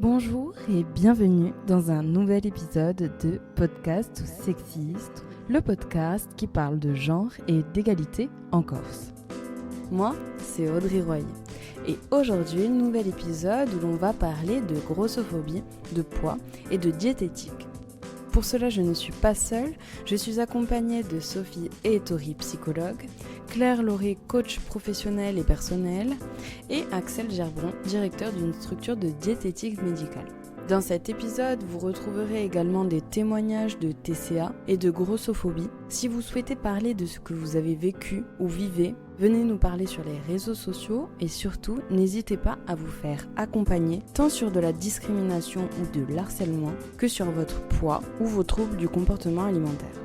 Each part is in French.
Bonjour et bienvenue dans un nouvel épisode de Podcast Sexiste, le podcast qui parle de genre et d'égalité en Corse. Moi, c'est Audrey Roy et aujourd'hui, nouvel épisode où l'on va parler de grossophobie, de poids et de diététique. Pour cela, je ne suis pas seule, je suis accompagnée de Sophie Ettori, psychologue, Claire Lauré, coach professionnel et personnel, et Axel Gerbron, directeur d'une structure de diététique médicale. Dans cet épisode, vous retrouverez également des témoignages de TCA et de grossophobie. Si vous souhaitez parler de ce que vous avez vécu ou vivez, venez nous parler sur les réseaux sociaux et surtout, n'hésitez pas à vous faire accompagner tant sur de la discrimination ou de l'harcèlement que sur votre poids ou vos troubles du comportement alimentaire.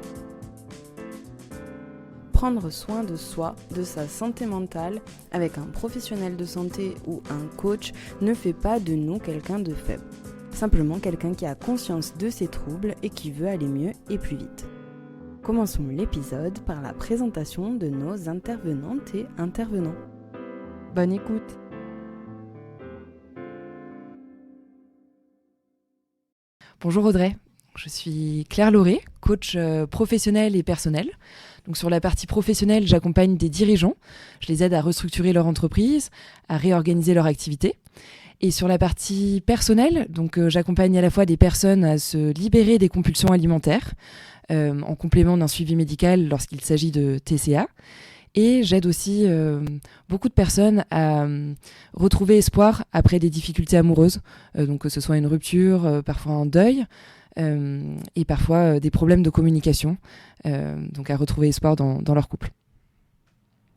Prendre soin de soi, de sa santé mentale, avec un professionnel de santé ou un coach ne fait pas de nous quelqu'un de faible. Simplement quelqu'un qui a conscience de ses troubles et qui veut aller mieux et plus vite. Commençons l'épisode par la présentation de nos intervenantes et intervenants. Bonne écoute! Bonjour Audrey, je suis Claire Lauré, coach professionnel et personnel. Donc sur la partie professionnelle, j'accompagne des dirigeants, je les aide à restructurer leur entreprise, à réorganiser leur activité. Et sur la partie personnelle, donc j'accompagne à la fois des personnes à se libérer des compulsions alimentaires, en complément d'un suivi médical lorsqu'il s'agit de TCA. Et j'aide aussi beaucoup de personnes à retrouver espoir après des difficultés amoureuses, donc que ce soit une rupture, parfois un deuil, et parfois des problèmes de communication, donc à retrouver espoir dans leur couple.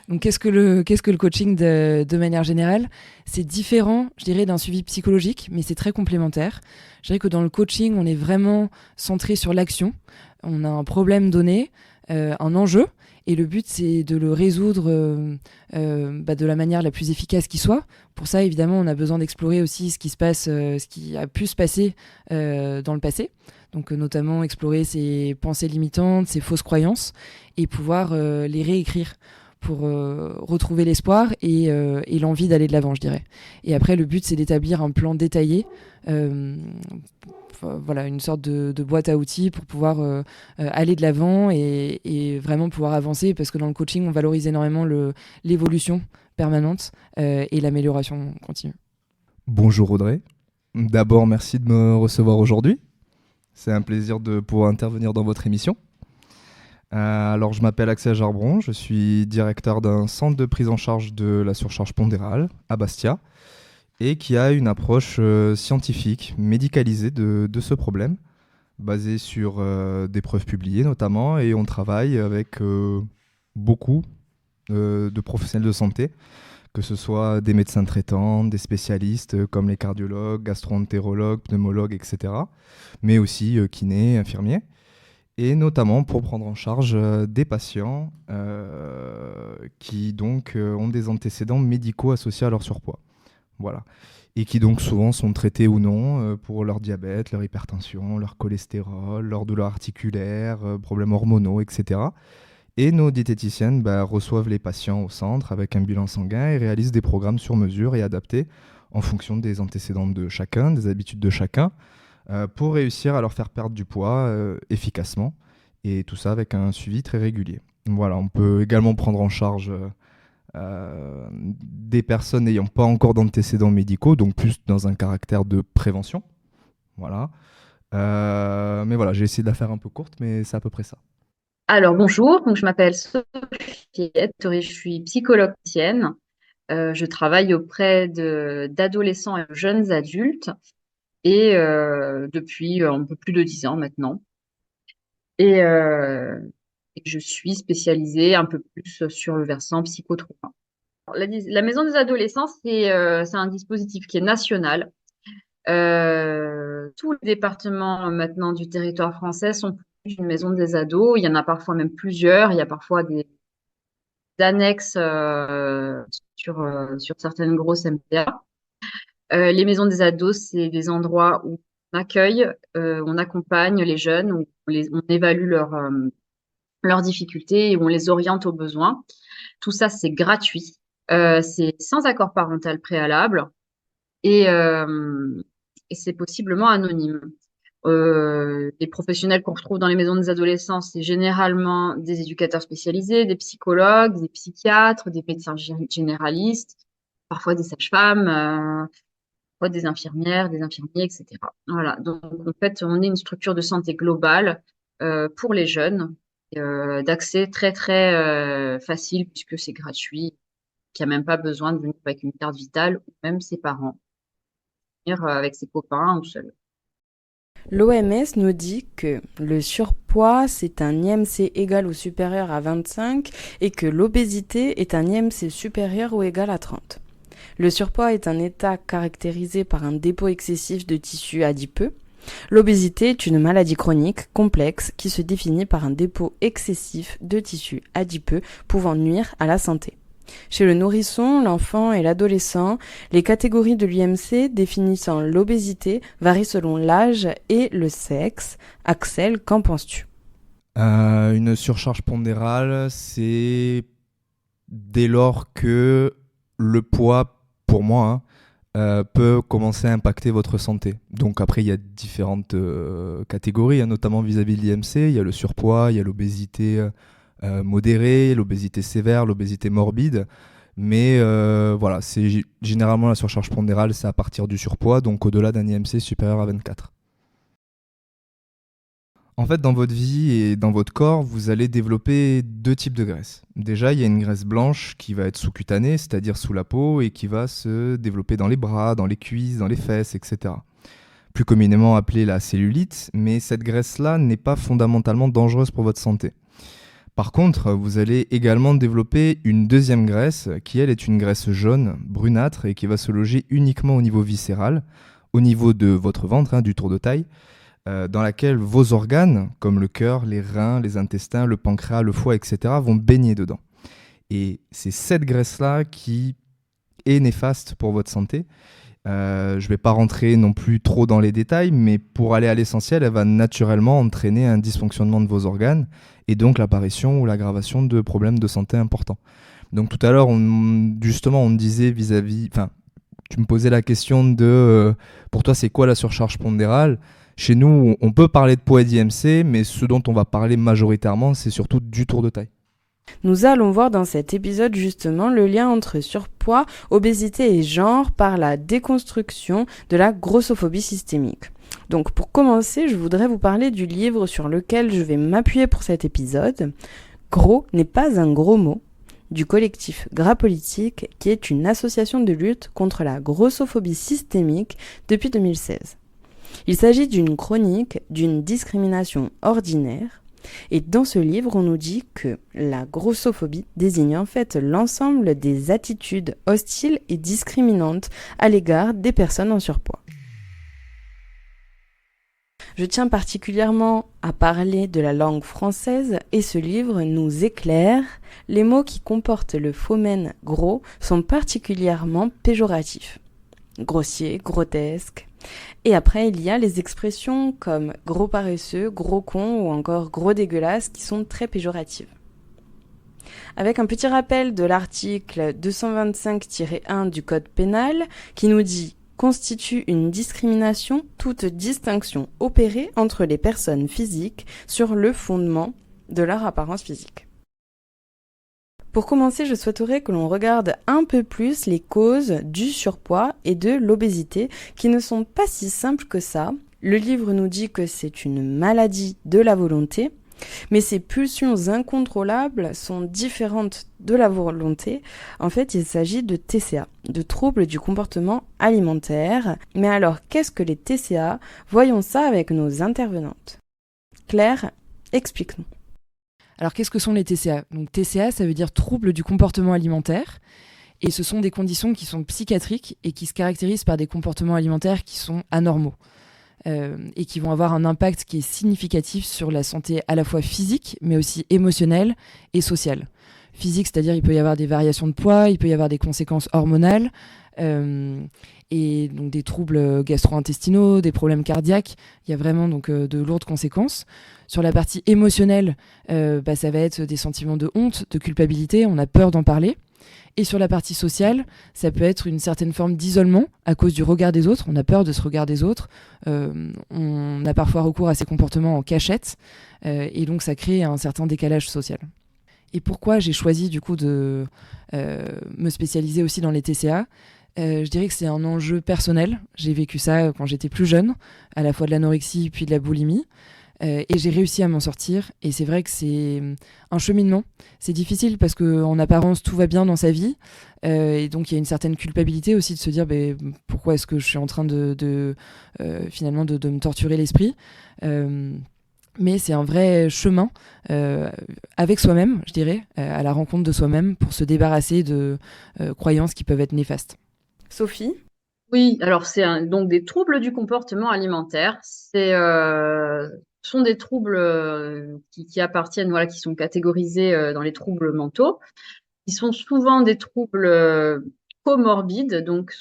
Donc qu'est-ce que le coaching de manière générale ? C'est différent, je dirais, d'un suivi psychologique, mais c'est très complémentaire. Je dirais que dans le coaching, on est vraiment centré sur l'action. On a un problème donné, un enjeu, et le but, c'est de le résoudre de la manière la plus efficace qui soit. Pour ça, évidemment, on a besoin d'explorer aussi ce qui a pu se passer dans le passé. Donc notamment explorer ses pensées limitantes, ses fausses croyances, et pouvoir les réécrire pour retrouver l'espoir et l'envie d'aller de l'avant, je dirais. Et après, le but, c'est d'établir un plan détaillé, une sorte de boîte à outils pour pouvoir aller de l'avant et vraiment pouvoir avancer, parce que dans le coaching, on valorise énormément l'évolution permanente et l'amélioration continue. Bonjour Audrey. D'abord, merci de me recevoir aujourd'hui. C'est un plaisir de pouvoir intervenir dans votre émission. Alors, je m'appelle Axel Gerbron, je suis directeur d'un centre de prise en charge de la surcharge pondérale à Bastia et qui a une approche scientifique, médicalisée de ce problème, basée sur des preuves publiées notamment, et on travaille avec beaucoup de professionnels de santé, que ce soit des médecins traitants, des spécialistes comme les cardiologues, gastro-entérologues, pneumologues, etc., mais aussi kinés, infirmiers. Et notamment pour prendre en charge des patients qui donc ont des antécédents médicaux associés à leur surpoids. Voilà. Et qui donc souvent sont traités ou non pour leur diabète, leur hypertension, leur cholestérol, leur douleur articulaire, problèmes hormonaux, etc. Et nos diététiciennes reçoivent les patients au centre avec un bilan sanguin et réalisent des programmes sur mesure et adaptés en fonction des antécédents de chacun, des habitudes de chacun, pour réussir à leur faire perdre du poids efficacement, et tout ça avec un suivi très régulier. Voilà, on peut également prendre en charge des personnes n'ayant pas encore d'antécédents médicaux, donc plus dans un caractère de prévention. Voilà. Mais voilà, j'ai essayé de la faire un peu courte, mais c'est à peu près ça. Alors bonjour, donc je m'appelle Sophie Ettori, je suis psychologue clinicienne. Je travaille auprès d'adolescents et de jeunes adultes et depuis un peu plus de 10 ans maintenant. Et je suis spécialisée un peu plus sur le versant psychotrauma. La Maison des adolescents, c'est un dispositif qui est national. Tous les départements maintenant du territoire français sont une maison des ados. Il y en a parfois même plusieurs. Il y a parfois des annexes sur certaines grosses MPA. Les maisons des ados, c'est des endroits où on accueille, on accompagne les jeunes, où on évalue leurs difficultés et où on les oriente aux besoins. Tout ça, c'est gratuit. C'est sans accord parental préalable. Et et c'est possiblement anonyme. Les professionnels qu'on retrouve dans les maisons des adolescents, c'est généralement des éducateurs spécialisés, des psychologues, des psychiatres, des médecins généralistes, parfois des sages-femmes, parfois des infirmières, des infirmiers, etc. Voilà. Donc, en fait, on est une structure de santé globale pour les jeunes, d'accès très, très facile puisque c'est gratuit, qu'il n'y a même pas besoin de venir avec une carte vitale ou même ses parents, venir avec ses copains ou seul. L'OMS nous dit que le surpoids, c'est un IMC égal ou supérieur à 25 et que l'obésité est un IMC supérieur ou égal à 30. Le surpoids est un état caractérisé par un dépôt excessif de tissu adipeux. L'obésité est une maladie chronique complexe qui se définit par un dépôt excessif de tissu adipeux pouvant nuire à la santé. Chez le nourrisson, l'enfant et l'adolescent, les catégories de l'IMC définissant l'obésité varient selon l'âge et le sexe. Axel, qu'en penses-tu ? Une surcharge pondérale, c'est dès lors que le poids, pour moi, peut commencer à impacter votre santé. Donc après, il y a différentes catégories, notamment vis-à-vis de l'IMC. Il y a le surpoids, il y a l'obésité modérée, l'obésité sévère, l'obésité morbide. Mais voilà, c'est généralement la surcharge pondérale, c'est à partir du surpoids, donc au-delà d'un IMC supérieur à 24. En fait, dans votre vie et dans votre corps, vous allez développer deux types de graisses. Déjà, il y a une graisse blanche qui va être sous-cutanée, c'est-à-dire sous la peau, et qui va se développer dans les bras, dans les cuisses, dans les fesses, etc. Plus communément appelée la cellulite, mais cette graisse-là n'est pas fondamentalement dangereuse pour votre santé. Par contre, vous allez également développer une deuxième graisse qui, elle, est une graisse jaune, brunâtre et qui va se loger uniquement au niveau viscéral, au niveau de votre ventre, du tour de taille, dans laquelle vos organes, comme le cœur, les reins, les intestins, le pancréas, le foie, etc., vont baigner dedans. Et c'est cette graisse-là qui est néfaste pour votre santé. Je ne vais pas rentrer non plus trop dans les détails, mais pour aller à l'essentiel, elle va naturellement entraîner un dysfonctionnement de vos organes et donc l'apparition ou l'aggravation de problèmes de santé importants. Donc tout à l'heure, on me disait tu me posais la question de pour toi, c'est quoi la surcharge pondérale ? Chez nous, on peut parler de poids et d'IMC, mais ce dont on va parler majoritairement, c'est surtout du tour de taille. Nous allons voir dans cet épisode justement le lien entre surpoids, obésité et genre par la déconstruction de la grossophobie systémique. Donc pour commencer, je voudrais vous parler du livre sur lequel je vais m'appuyer pour cet épisode. Gros n'est pas un gros mot, du collectif Gras Politique, qui est une association de lutte contre la grossophobie systémique depuis 2016. Il s'agit d'une chronique d'une discrimination ordinaire. Et dans ce livre, on nous dit que la grossophobie désigne en fait l'ensemble des attitudes hostiles et discriminantes à l'égard des personnes en surpoids. Je tiens particulièrement à parler de la langue française et ce livre nous éclaire. Les mots qui comportent le phonème gros sont particulièrement péjoratifs. Grossier, grotesque. Et après, il y a les expressions comme gros paresseux, gros con ou encore gros dégueulasse qui sont très péjoratives. Avec un petit rappel de l'article 225-1 du Code pénal qui nous dit « constitue une discrimination toute distinction opérée entre les personnes physiques sur le fondement de leur apparence physique ». Pour commencer, je souhaiterais que l'on regarde un peu plus les causes du surpoids et de l'obésité qui ne sont pas si simples que ça. Le livre nous dit que c'est une maladie de la volonté, mais ces pulsions incontrôlables sont différentes de la volonté. En fait, il s'agit de TCA, de troubles du comportement alimentaire. Mais alors, qu'est-ce que les TCA ? Voyons ça avec nos intervenantes. Claire, explique-nous. Alors, qu'est-ce que sont les TCA ? Donc, TCA, ça veut dire troubles du comportement alimentaire. Et ce sont des conditions qui sont psychiatriques et qui se caractérisent par des comportements alimentaires qui sont anormaux. Et qui vont avoir un impact qui est significatif sur la santé à la fois physique, mais aussi émotionnelle et sociale. physiques, c'est-à-dire il peut y avoir des variations de poids, il peut y avoir des conséquences hormonales, et donc des troubles gastro-intestinaux, des problèmes cardiaques. Il y a vraiment donc de lourdes conséquences. Sur la partie émotionnelle, ça va être des sentiments de honte, de culpabilité, on a peur d'en parler. Et sur la partie sociale, ça peut être une certaine forme d'isolement à cause du regard des autres. On a peur de ce regard des autres. On a parfois recours à ces comportements en cachette. Et donc, ça crée un certain décalage social. Et pourquoi j'ai choisi du coup de me spécialiser aussi dans les TCA ? Je dirais que c'est un enjeu personnel. J'ai vécu ça quand j'étais plus jeune, à la fois de l'anorexie puis de la boulimie. Et j'ai réussi à m'en sortir. Et c'est vrai que c'est un cheminement. C'est difficile parce qu'en apparence, tout va bien dans sa vie. Et donc, il y a une certaine culpabilité aussi de se dire pourquoi est-ce que je suis en train finalement de me torturer l'esprit. Mais c'est un vrai chemin avec soi-même, je dirais, à la rencontre de soi-même pour se débarrasser de croyances qui peuvent être néfastes. Sophie ? Oui, alors donc des troubles du comportement alimentaire. Ce sont des troubles qui appartiennent, voilà, qui sont catégorisés dans les troubles mentaux. Ils sont souvent des troubles comorbides. Donc,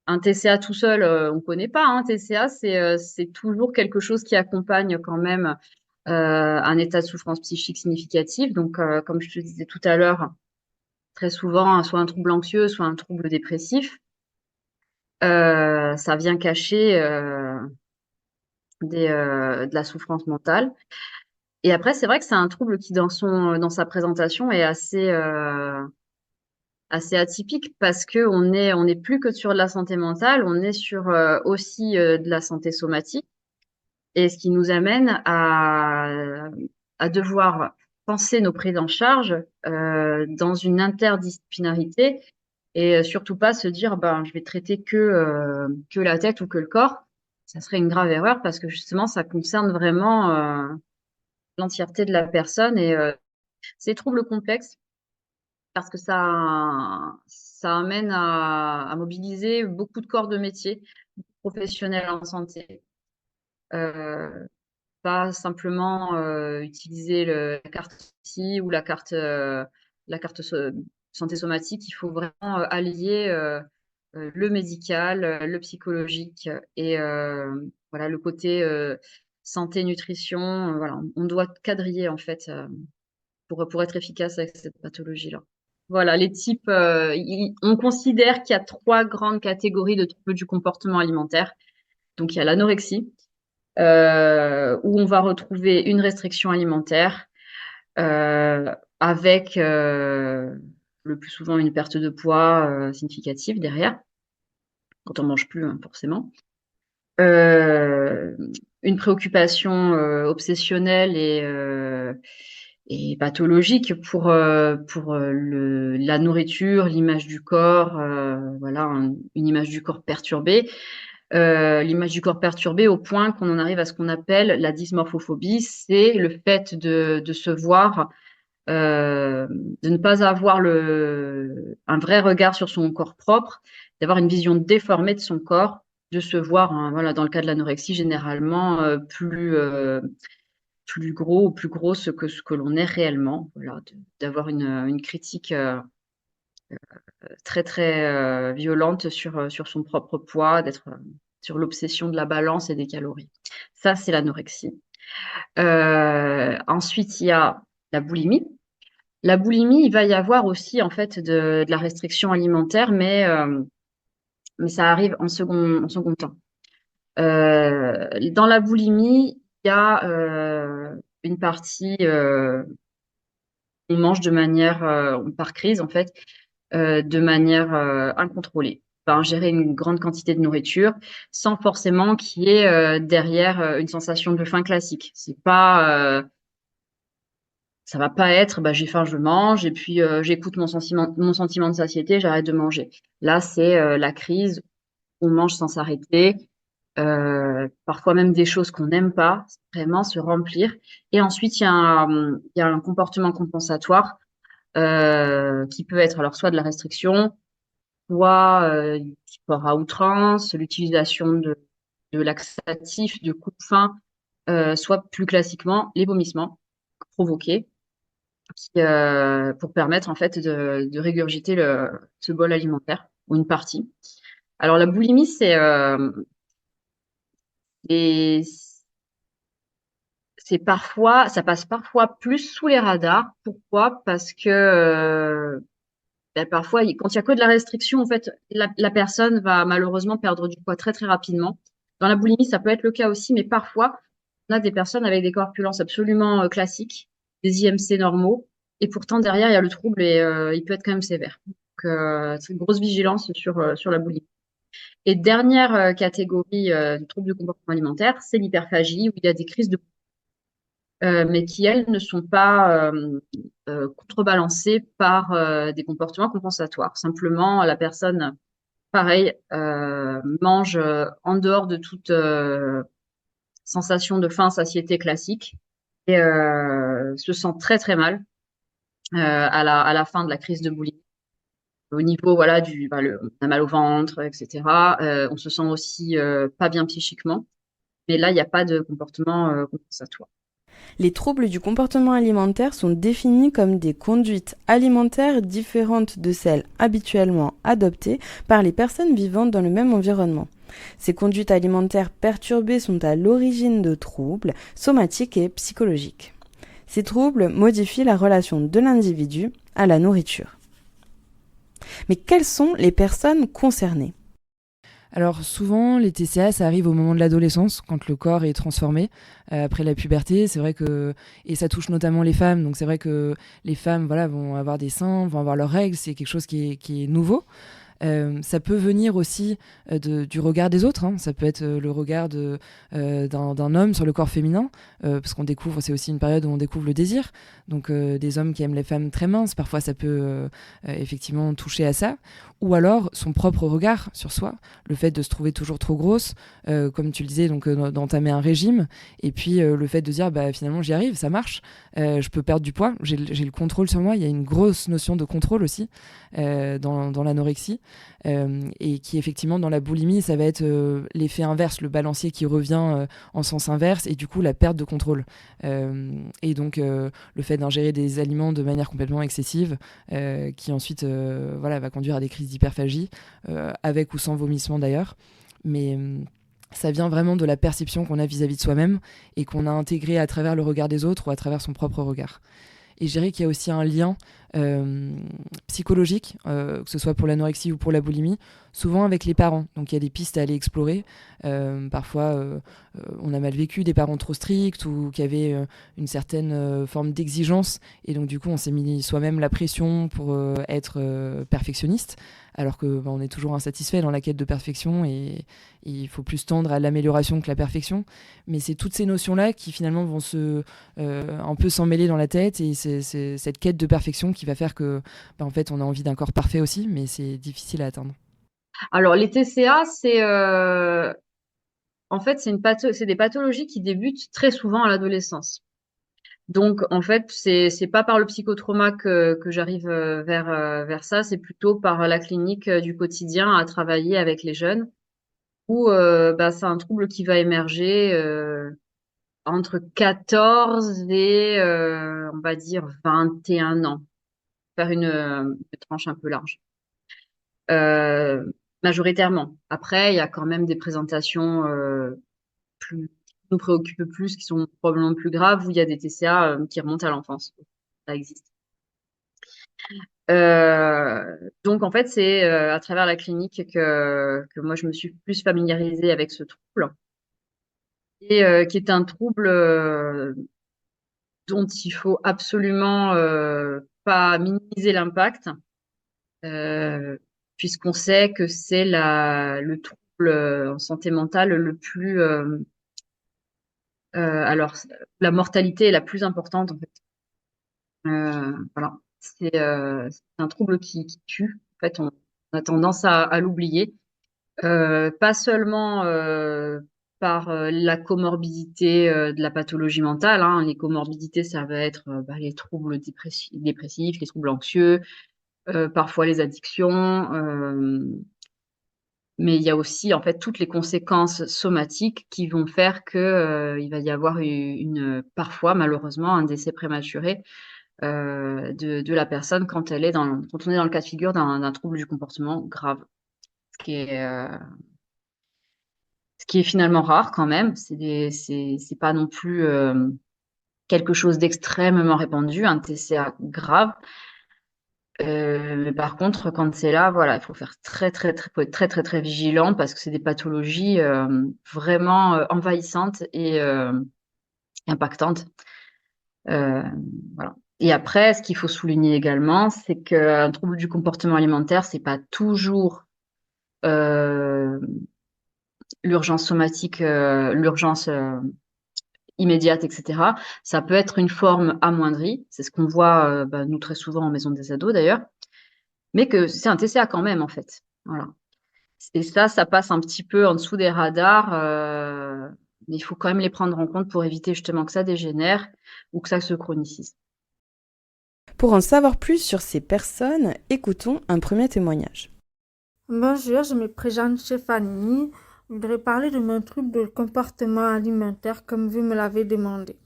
un TCA tout seul, on ne connaît pas. Un TCA, c'est toujours quelque chose qui accompagne quand même un état de souffrance psychique significatif. Donc, comme je te disais tout à l'heure, très souvent, soit un trouble anxieux, soit un trouble dépressif. Ça vient cacher de la souffrance mentale. Et après, c'est vrai que c'est un trouble qui, dans sa présentation, est assez atypique parce que on n'est plus que sur de la santé mentale, on est sur aussi de la santé somatique. Et ce qui nous amène à devoir penser nos prises en charge dans une interdisciplinarité et surtout pas se dire je vais traiter que la tête ou que le corps. Ça serait une grave erreur parce que justement ça concerne vraiment l'entièreté de la personne et c'est trouble complexe parce que ça amène à mobiliser beaucoup de corps de métier professionnels en santé. Pas simplement utiliser la carte psy ou la carte santé somatique. Il faut vraiment allier le médical, le psychologique et voilà, le côté santé, nutrition. Voilà, on doit quadriller en fait pour être efficace avec cette pathologie-là. Voilà, les types, on considère qu'il y a 3 grandes catégories de troubles du comportement alimentaire. Donc, il y a l'anorexie, où on va retrouver une restriction alimentaire avec le plus souvent une perte de poids significative derrière, quand on mange plus, hein, forcément. Une préoccupation obsessionnelle et pathologique pour la nourriture, l'image du corps, voilà, une image du corps perturbée. L'image du corps perturbée au point qu'on en arrive à ce qu'on appelle la dysmorphophobie, c'est le fait de se voir, de ne pas avoir un vrai regard sur son corps propre, d'avoir une vision déformée de son corps, de se voir, hein, voilà, dans le cas de l'anorexie, généralement plus gros ou plus grosse que ce que l'on est réellement, voilà, d'avoir une critique très très violente sur son propre poids, d'être sur l'obsession de la balance et des calories. Ça, c'est l'anorexie. Ensuite, il y a la boulimie. La boulimie, il va y avoir aussi en fait de la restriction alimentaire, mais ça arrive en second temps. Dans la boulimie, il y a une partie, on mange de manière, par crise en fait, de manière incontrôlée. On va ingérer une grande quantité de nourriture sans forcément qu'il y ait derrière une sensation de faim classique. C'est pas, ça va pas être j'ai faim, je mange, et puis j'écoute mon sentiment de satiété, j'arrête de manger. Là, c'est la crise, on mange sans s'arrêter, parfois même des choses qu'on n'aime pas, vraiment se remplir. Et ensuite, il y a un comportement compensatoire qui peut être alors soit de la restriction, soit du sport à outrance, l'utilisation de laxatifs, de coupe-faim, soit plus classiquement les vomissements provoqués pour permettre en fait de régurgiter ce bol alimentaire ou une partie. Alors la boulimie, et ça passe parfois plus sous les radars. Pourquoi? Parce que parfois, quand il y a que de la restriction, en fait, la personne va malheureusement perdre du poids très très rapidement. Dans la boulimie, ça peut être le cas aussi, mais parfois, on a des personnes avec des corpulences absolument classiques, des IMC normaux, et pourtant derrière, il y a le trouble et il peut être quand même sévère. Donc, c'est une grosse vigilance sur la boulimie. Et dernière catégorie du trouble du comportement alimentaire, c'est l'hyperphagie, où il y a des crises mais qui, elles, ne sont pas contrebalancées par des comportements compensatoires. Simplement, la personne, pareil, mange en dehors de toute sensation de faim, satiété classique et se sent très, très mal à la fin de la crise de boulimie. Au niveau, voilà, on a mal au ventre, etc. On se sent aussi pas bien psychiquement. Mais là, il n'y a pas de comportement compensatoire. Les troubles du comportement alimentaire sont définis comme des conduites alimentaires différentes de celles habituellement adoptées par les personnes vivant dans le même environnement. Ces conduites alimentaires perturbées sont à l'origine de troubles somatiques et psychologiques. Ces troubles modifient la relation de l'individu à la nourriture. Mais quelles sont les personnes concernées ? Alors souvent, les TCA, ça arrive au moment de l'adolescence, quand le corps est transformé. Après la puberté, c'est vrai que... Et ça touche notamment les femmes, donc c'est vrai que les femmes vont avoir des seins, vont avoir leurs règles, c'est quelque chose qui est nouveau. Ça peut venir aussi du regard des autres, hein. Ça peut être le regard d'un homme sur le corps féminin, parce qu'on découvre, c'est aussi une période où on découvre le désir. Donc des hommes qui aiment les femmes très minces, parfois ça peut effectivement toucher à ça. Ou alors son propre regard sur soi, le fait de se trouver toujours trop grosse, comme tu le disais, donc d'entamer un régime, et puis le fait de dire finalement j'y arrive, ça marche, je peux perdre du poids, j'ai le contrôle sur moi. Il y a une grosse notion de contrôle aussi dans l'anorexie. Et qui effectivement dans la boulimie ça va être l'effet inverse, le balancier qui revient en sens inverse et du coup la perte de contrôle et donc le fait d'ingérer des aliments de manière complètement excessive qui ensuite va conduire à des crises d'hyperphagie avec ou sans vomissement d'ailleurs, mais ça vient vraiment de la perception qu'on a vis-à-vis de soi-même et qu'on a intégré à travers le regard des autres ou à travers son propre regard. Et je dirais qu'il y a aussi un lien psychologique, que ce soit pour l'anorexie ou pour la boulimie, souvent avec les parents. Donc il y a des pistes à aller explorer. Parfois, on a mal vécu des parents trop stricts ou qui avaient une certaine forme d'exigence. Et donc du coup, on s'est mis soi-même la pression pour être perfectionniste, alors que on est toujours insatisfait dans la quête de perfection et il faut plus tendre à l'amélioration que la perfection. Mais c'est toutes ces notions-là qui finalement vont un peu s'en mêler dans la tête et c'est cette quête de perfection qui va faire que en fait on a envie d'un corps parfait aussi, mais c'est difficile à atteindre. Alors les TCA, en fait c'est des pathologies qui débutent très souvent à l'adolescence. Donc en fait c'est pas par le psychotrauma que j'arrive vers ça, c'est plutôt par la clinique du quotidien à travailler avec les jeunes où c'est un trouble qui va émerger entre 14 et on va dire 21 ans, faire une tranche un peu large. Euh, Majoritairement. Après, il y a quand même des présentations qui nous préoccupent plus, qui sont probablement plus graves, où il y a des TCA qui remontent à l'enfance. Ça existe. Donc, en fait, c'est à travers la clinique que moi, je me suis plus familiarisée avec ce trouble, et qui est un trouble dont il faut absolument pas minimiser l'impact, puisqu'on sait que c'est le trouble en santé mentale le plus... alors, la mortalité est la plus importante, en fait. Voilà. C'est un trouble qui tue. En fait, on a tendance à l'oublier. Pas seulement par la comorbidité de la pathologie mentale, hein. Les comorbidités, ça va être les troubles dépressifs, les troubles anxieux, parfois les addictions, mais il y a aussi en fait toutes les conséquences somatiques qui vont faire que il va y avoir parfois malheureusement un décès prématuré de la personne quand on est dans le cas de figure d'un trouble du comportement grave. Ce qui est, finalement rare quand même. C'est pas non plus quelque chose d'extrêmement répandu, un TCA grave. Mais par contre, quand c'est là, voilà, il faut faire faut être très, très, très vigilant parce que c'est des pathologies vraiment envahissantes et impactantes. Voilà. Et après, ce qu'il faut souligner également, c'est qu'un trouble du comportement alimentaire, c'est pas toujours l'urgence somatique, l'urgence immédiate, etc. Ça peut être une forme amoindrie. C'est ce qu'on voit, nous, très souvent en maison des ados d'ailleurs, mais que c'est un TCA quand même, en fait. Voilà. Et ça passe un petit peu en dessous des radars, mais il faut quand même les prendre en compte pour éviter justement que ça dégénère ou que ça se chronicise. Pour en savoir plus sur ces personnes, écoutons un premier témoignage. Bonjour, je me présente Stéphanie. Je voudrais parler de mon trouble de comportement alimentaire comme vous me l'avez demandé.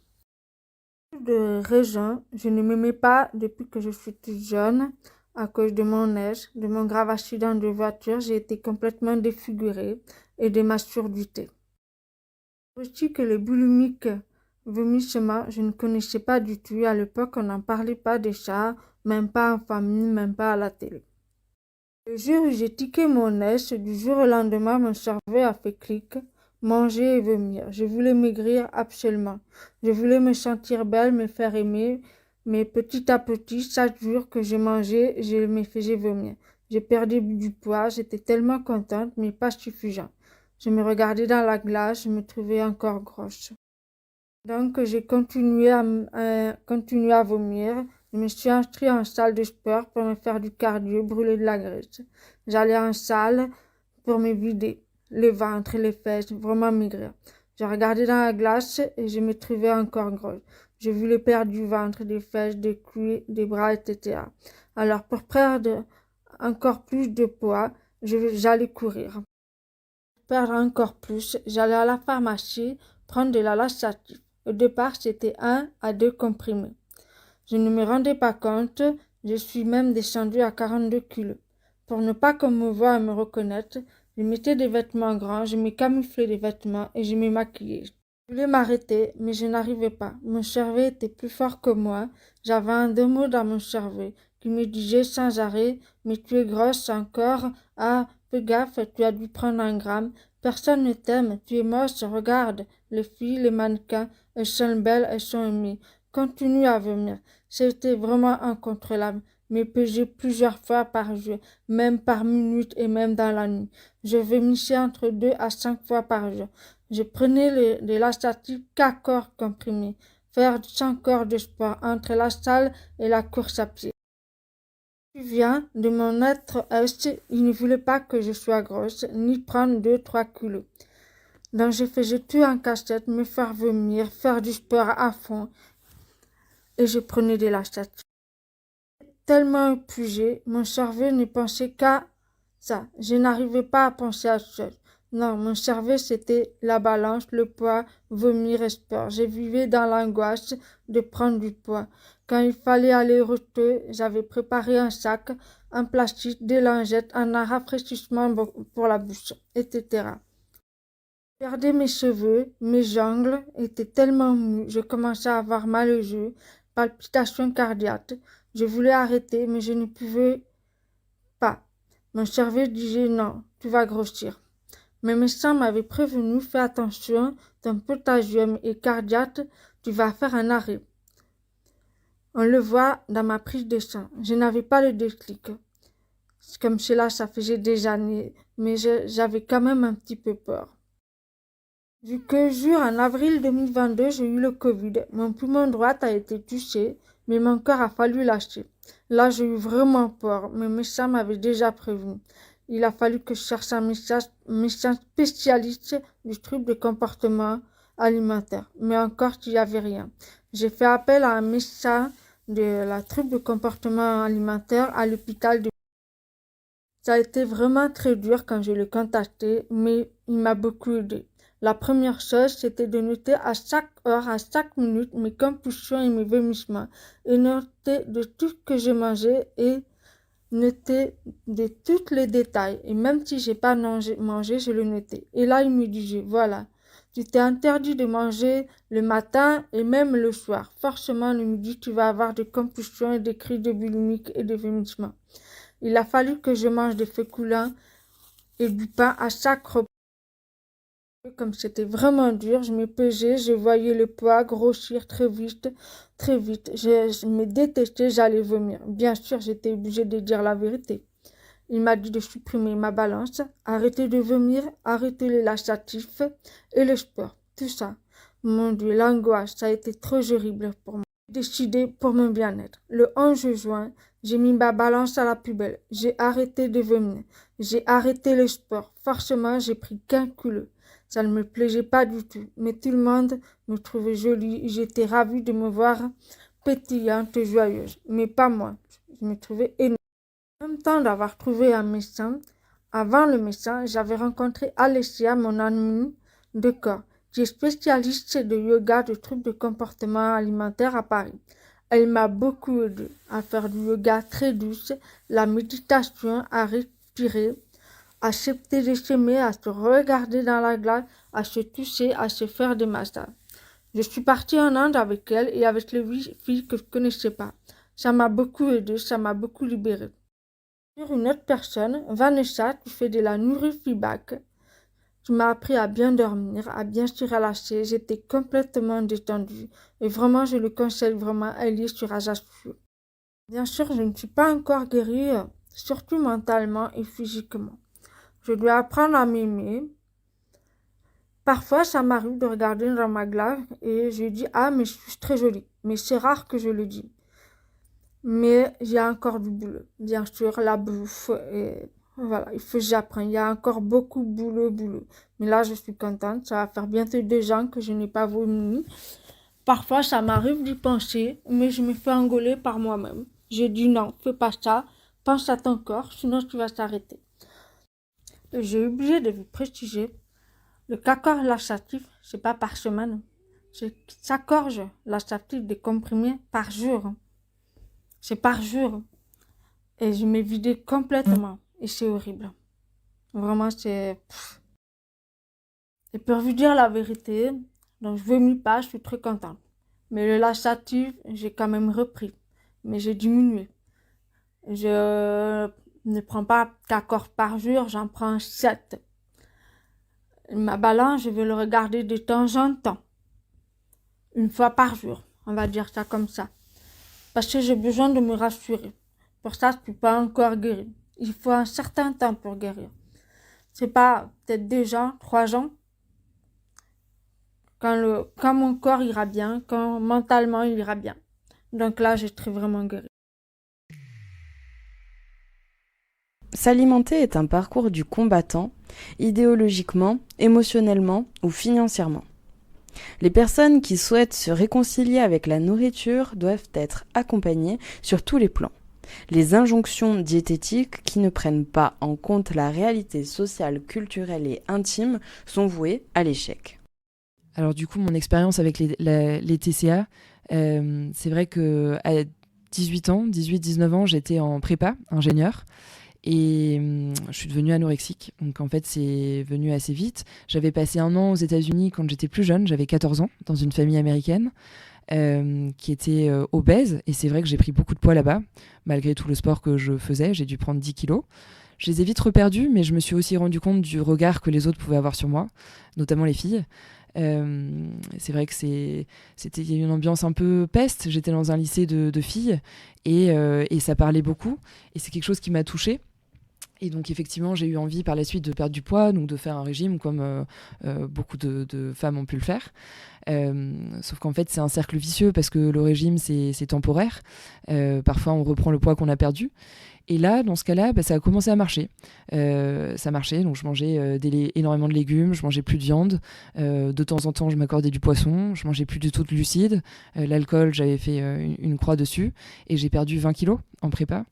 De raison, je ne m'aimais pas depuis que je suis toute jeune à cause de mon âge, de mon grave accident de voiture. J'ai été complètement défigurée et de ma surdité. Aussi que les boulimiques vomissements, je ne connaissais pas du tout. À l'époque, on n'en parlait pas de ça, même pas en famille, même pas à la télé. Le jour où j'ai tiqué mon œuf, du jour au lendemain, mon cerveau a fait clic, manger et vomir. Je voulais maigrir absolument. Je voulais me sentir belle, me faire aimer, mais petit à petit, chaque jour que je mangeais, je me faisais vomir. J'ai perdu du poids, j'étais tellement contente, mais pas suffisant. Je me regardais dans la glace, je me trouvais encore grosse. Donc, j'ai continué à vomir. Je me suis inscrite en salle de sport pour me faire du cardio, brûler de la graisse. J'allais en salle pour me vider le ventre, les fesses, vraiment maigrir. Je regardais dans la glace et je me trouvais encore grosse. Je voulais perdre du ventre, des fesses, des cuisses, des bras, etc. Alors, pour perdre encore plus de poids, j'allais courir. Pour perdre encore plus, j'allais à la pharmacie prendre de la laxative. Au départ, c'était 1 à 2 comprimés. Je ne me rendais pas compte, je suis même descendue à 42 kilos. Pour ne pas qu'on me voie et me reconnaisse, je mettais des vêtements grands, je me camouflais des vêtements et je me maquillais. Je voulais m'arrêter, mais je n'arrivais pas. Mon cerveau était plus fort que moi. J'avais un démon dans mon cerveau qui me disait sans arrêt « Mais tu es grosse encore, ah, fais gaffe, tu as dû prendre 1 gramme. Personne ne t'aime, tu es moche, regarde, les filles, les mannequins, elles sont belles, elles sont aimées. Continue à vomir. » C'était vraiment incontrôlable, mais pesé plusieurs fois par jour, même par minute et même dans la nuit. Je vomissais entre 2 à 5 fois par jour. Je prenais les laxatifs 4 heures comprimés, faire 5 heures de sport entre la salle et la course à pied. Je me souviens de mon être est, il ne voulait pas que je sois grosse, ni prendre 2-3 kilos. Donc je faisais tout en casse-tête, me faire vomir, faire du sport à fond, et je prenais des laxatifs. Tellement épuisé, mon cerveau ne pensait qu'à ça. Je n'arrivais pas à penser à autre chose. Non, mon cerveau c'était la balance, le poids, vomir et sport. Je vivais dans l'angoisse de prendre du poids. Quand il fallait aller au resto, j'avais préparé un sac, un plastique, des lingettes, un rafraîchissement pour la bouche, etc. Je perdais mes cheveux, mes ongles étaient tellement mous, je commençais à avoir mal aux yeux, palpitations cardiaques. Je voulais arrêter, mais je ne pouvais pas. Mon cerveau disait non, tu vas grossir. Mes médecins m'avaient prévenu, fais attention, ton potassium est cardiaque, tu vas faire un arrêt. On le voit dans ma prise de sang. Je n'avais pas le déclic. Comme cela, ça faisait des années, mais j'avais quand même un petit peu peur. Du jour en avril 2022, j'ai eu le Covid. Mon poumon droit a été touché, mais mon cœur a fallu lâcher. Là, j'ai eu vraiment peur. Mes médecins m'avaient déjà prévenu. Il a fallu que je cherche un médecin spécialiste du trouble de comportement alimentaire. Mais encore, il n'y avait rien. J'ai fait appel à un médecin de la trouble de comportement alimentaire à l'hôpital de... Ça a été vraiment très dur quand je l'ai contacté, mais il m'a beaucoup aidé. La première chose, c'était de noter à chaque heure, à chaque minute, mes compulsions et mes vomissements, et noter de tout ce que je mangeais et noter de tous les détails. Et même si j'ai pas mangé, je le notais. Et là, il me disait, voilà, tu t'es interdit de manger le matin et même le soir. Forcément, le midi, tu vas avoir des compulsions et des crises de bulimique et de vomissements. Il a fallu que je mange des féculents et du pain à chaque repas. Comme c'était vraiment dur, je me pesais, je voyais le poids grossir très vite, très vite. Je me détestais, j'allais vomir. Bien sûr, j'étais obligée de dire la vérité. Il m'a dit de supprimer ma balance, arrêter de vomir, arrêter les laxatifs et le sport. Tout ça. Mon Dieu, l'angoisse, ça a été trop horrible pour moi. J'ai décidé pour mon bien-être. Le 11 juin, j'ai mis ma balance à la poubelle. J'ai arrêté de vomir. J'ai arrêté le sport. Forcément, j'ai pris 15 kilos. Ça ne me plaisait pas du tout, mais tout le monde me trouvait jolie. J'étais ravie de me voir pétillante et joyeuse, mais pas moi. Je me trouvais énorme. En même temps d'avoir trouvé un médecin, avant le médecin, j'avais rencontré Alessia, mon amie de corps, qui est spécialiste de yoga, de troubles de comportement alimentaire à Paris. Elle m'a beaucoup aidé à faire du yoga très douce, la méditation, à respirer, à accepter de s'aimer, à se regarder dans la glace, à se toucher, à se faire des massages. Je suis partie en Inde avec elle et avec les 8 filles que je ne connaissais pas. Ça m'a beaucoup aidé, ça m'a beaucoup libérée. Une autre personne, Vanessa, qui fait de la neurofeedback, qui m'a appris à bien dormir, à bien se relâcher. J'étais complètement détendue et vraiment, je le conseille vraiment à lire sur Ajaccio. Bien sûr, je ne suis pas encore guérie, surtout mentalement et physiquement. Je dois apprendre à m'aimer. Parfois, ça m'arrive de regarder dans ma glace et je dis « Ah, mais je suis très jolie ». Mais c'est rare que je le dise. Mais il y a encore du boulot. Bien sûr, la bouffe, et voilà, il faut que j'apprenne. Il y a encore beaucoup de boulot. Mais là, je suis contente. Ça va faire bientôt 2 ans que je n'ai pas vomi. Parfois, ça m'arrive d'y penser, mais je me fais engueuler par moi-même. Je dis non, fais pas ça. Pense à ton corps, sinon tu vas t'arrêter. J'ai oublié de vous préciser, le cacao laxatif, c'est pas par semaine. C'est 4 gorges laxatifs de comprimés par jour. C'est par jour. Et je me vidais complètement. Et c'est horrible. Vraiment, c'est... Et pour vous dire la vérité, donc je vomis pas, je suis très contente. Mais le laxatif, j'ai quand même repris. Mais j'ai diminué. Je ne prends pas 4 corps par jour, j'en prends 7. Ma balance, je vais le regarder de temps en temps. 1 fois par jour, on va dire ça comme ça. Parce que j'ai besoin de me rassurer. Pour ça, je ne suis pas encore guérie. Il faut un certain temps pour guérir. C'est pas peut-être 2 ans, 3 ans. Quand mon corps ira bien, quand mentalement il ira bien. Donc là, je serai vraiment guérie. S'alimenter est un parcours du combattant, idéologiquement, émotionnellement ou financièrement. Les personnes qui souhaitent se réconcilier avec la nourriture doivent être accompagnées sur tous les plans. Les injonctions diététiques qui ne prennent pas en compte la réalité sociale, culturelle et intime sont vouées à l'échec. Alors du coup, mon expérience avec les TCA, c'est vrai qu'à 18-19 ans, j'étais en prépa, ingénieur. Et je suis devenue anorexique. Donc en fait, c'est venu assez vite. J'avais passé 1 an aux États-Unis quand j'étais plus jeune. J'avais 14 ans, dans une famille américaine qui était obèse. Et c'est vrai que j'ai pris beaucoup de poids là-bas. Malgré tout le sport que je faisais, j'ai dû prendre 10 kilos. Je les ai vite reperdus, mais je me suis aussi rendu compte du regard que les autres pouvaient avoir sur moi, notamment les filles. C'est vrai que il y a eu une ambiance un peu peste. J'étais dans un lycée de filles et ça parlait beaucoup. Et c'est quelque chose qui m'a touchée. Et donc effectivement, j'ai eu envie par la suite de perdre du poids, donc de faire un régime comme beaucoup de femmes ont pu le faire. Sauf qu'en fait, c'est un cercle vicieux parce que le régime, c'est temporaire. Parfois, on reprend le poids qu'on a perdu. Et là, dans ce cas-là, ça a commencé à marcher. Ça marchait, donc je mangeais énormément de légumes, je mangeais plus de viande. De temps en temps, je m'accordais du poisson, je mangeais plus du tout de glucides. L'alcool, j'avais fait une croix dessus et j'ai perdu 20 kilos en prépa.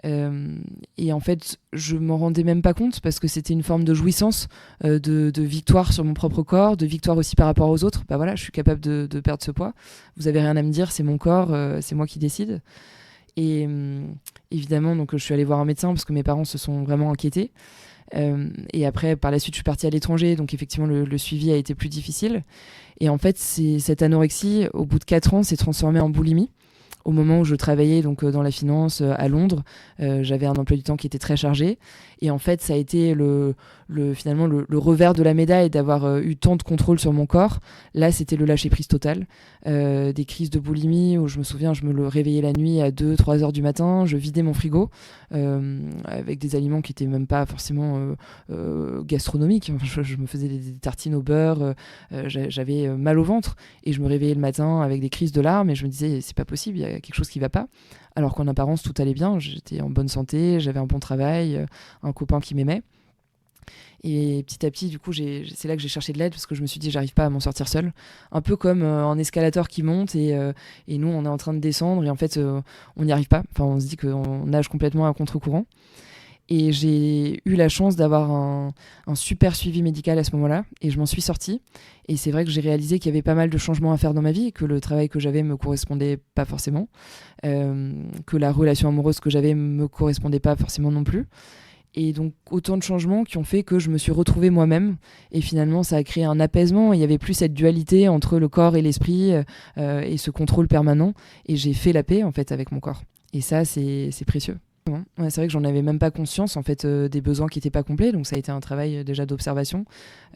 Et en fait, je m'en rendais même pas compte parce que c'était une forme de jouissance, de victoire sur mon propre corps, de victoire aussi par rapport aux autres. Bah voilà, je suis capable de perdre ce poids. Vous avez rien à me dire, c'est mon corps, c'est moi qui décide. Et évidemment, donc, je suis allée voir un médecin parce que mes parents se sont vraiment inquiétés. Et après, par la suite, je suis partie à l'étranger, donc effectivement, le suivi a été plus difficile. Et en fait, cette anorexie, au bout de 4 ans, s'est transformée en boulimie. Au moment où je travaillais donc dans la finance à Londres, j'avais un emploi du temps qui était très chargé. Et en fait, ça a été finalement le revers de la médaille d'avoir eu tant de contrôle sur mon corps. Là, c'était le lâcher-prise total. Des crises de boulimie où je me souviens, je me le réveillais la nuit à 2-3 heures du matin, je vidais mon frigo avec des aliments qui n'étaient même pas forcément gastronomiques. Je me faisais des tartines au beurre, j'avais mal au ventre et je me réveillais le matin avec des crises de larmes et je me disais, c'est pas possible, il y a quelque chose qui va pas. Alors qu'en apparence, tout allait bien, j'étais en bonne santé, j'avais un bon travail, un copain qui m'aimait. Et petit à petit, du coup, c'est là que j'ai cherché de l'aide parce que je me suis dit, j'arrive pas à m'en sortir seule. Un peu comme un escalator qui monte et nous, on est en train de descendre et en fait, on n'y arrive pas. Enfin, on se dit qu'on nage complètement à contre-courant. Et j'ai eu la chance d'avoir un super suivi médical à ce moment-là et je m'en suis sortie. Et c'est vrai que j'ai réalisé qu'il y avait pas mal de changements à faire dans ma vie et que le travail que j'avais me correspondait pas forcément, que la relation amoureuse que j'avais me correspondait pas forcément non plus. Et donc autant de changements qui ont fait que je me suis retrouvée moi-même et finalement ça a créé un apaisement. Il n'y avait plus cette dualité entre le corps et l'esprit et ce contrôle permanent et j'ai fait la paix en fait avec mon corps. Et ça c'est précieux. Ouais, c'est vrai que j'en avais même pas conscience en fait des besoins qui étaient pas complets, donc ça a été un travail déjà d'observation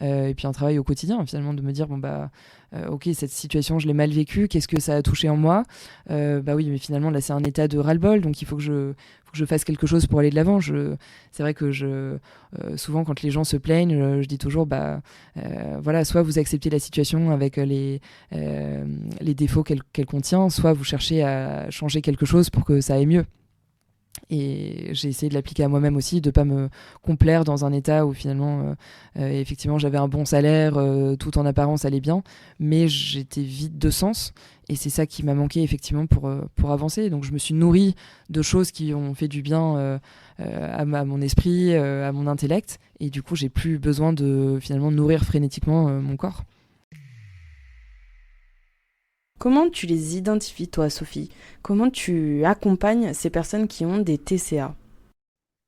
et puis un travail au quotidien finalement de me dire bon bah ok, cette situation je l'ai mal vécue, qu'est-ce que ça a touché en moi, bah oui mais finalement là c'est un état de ras-le-bol donc il faut que je fasse quelque chose pour aller de l'avant. C'est vrai que souvent quand les gens se plaignent je dis toujours bah voilà, soit vous acceptez la situation avec les défauts qu'elle contient, soit vous cherchez à changer quelque chose pour que ça aille mieux. Et j'ai essayé de l'appliquer à moi-même aussi, de ne pas me complaire dans un état où finalement, effectivement, j'avais un bon salaire, tout en apparence allait bien, mais j'étais vide de sens. Et c'est ça qui m'a manqué effectivement pour avancer. Donc je me suis nourrie de choses qui ont fait du bien à mon esprit, à mon intellect. Et du coup, j'ai plus besoin de finalement nourrir frénétiquement mon corps. Comment tu les identifies, toi, Sophie? Comment tu accompagnes ces personnes qui ont des TCA?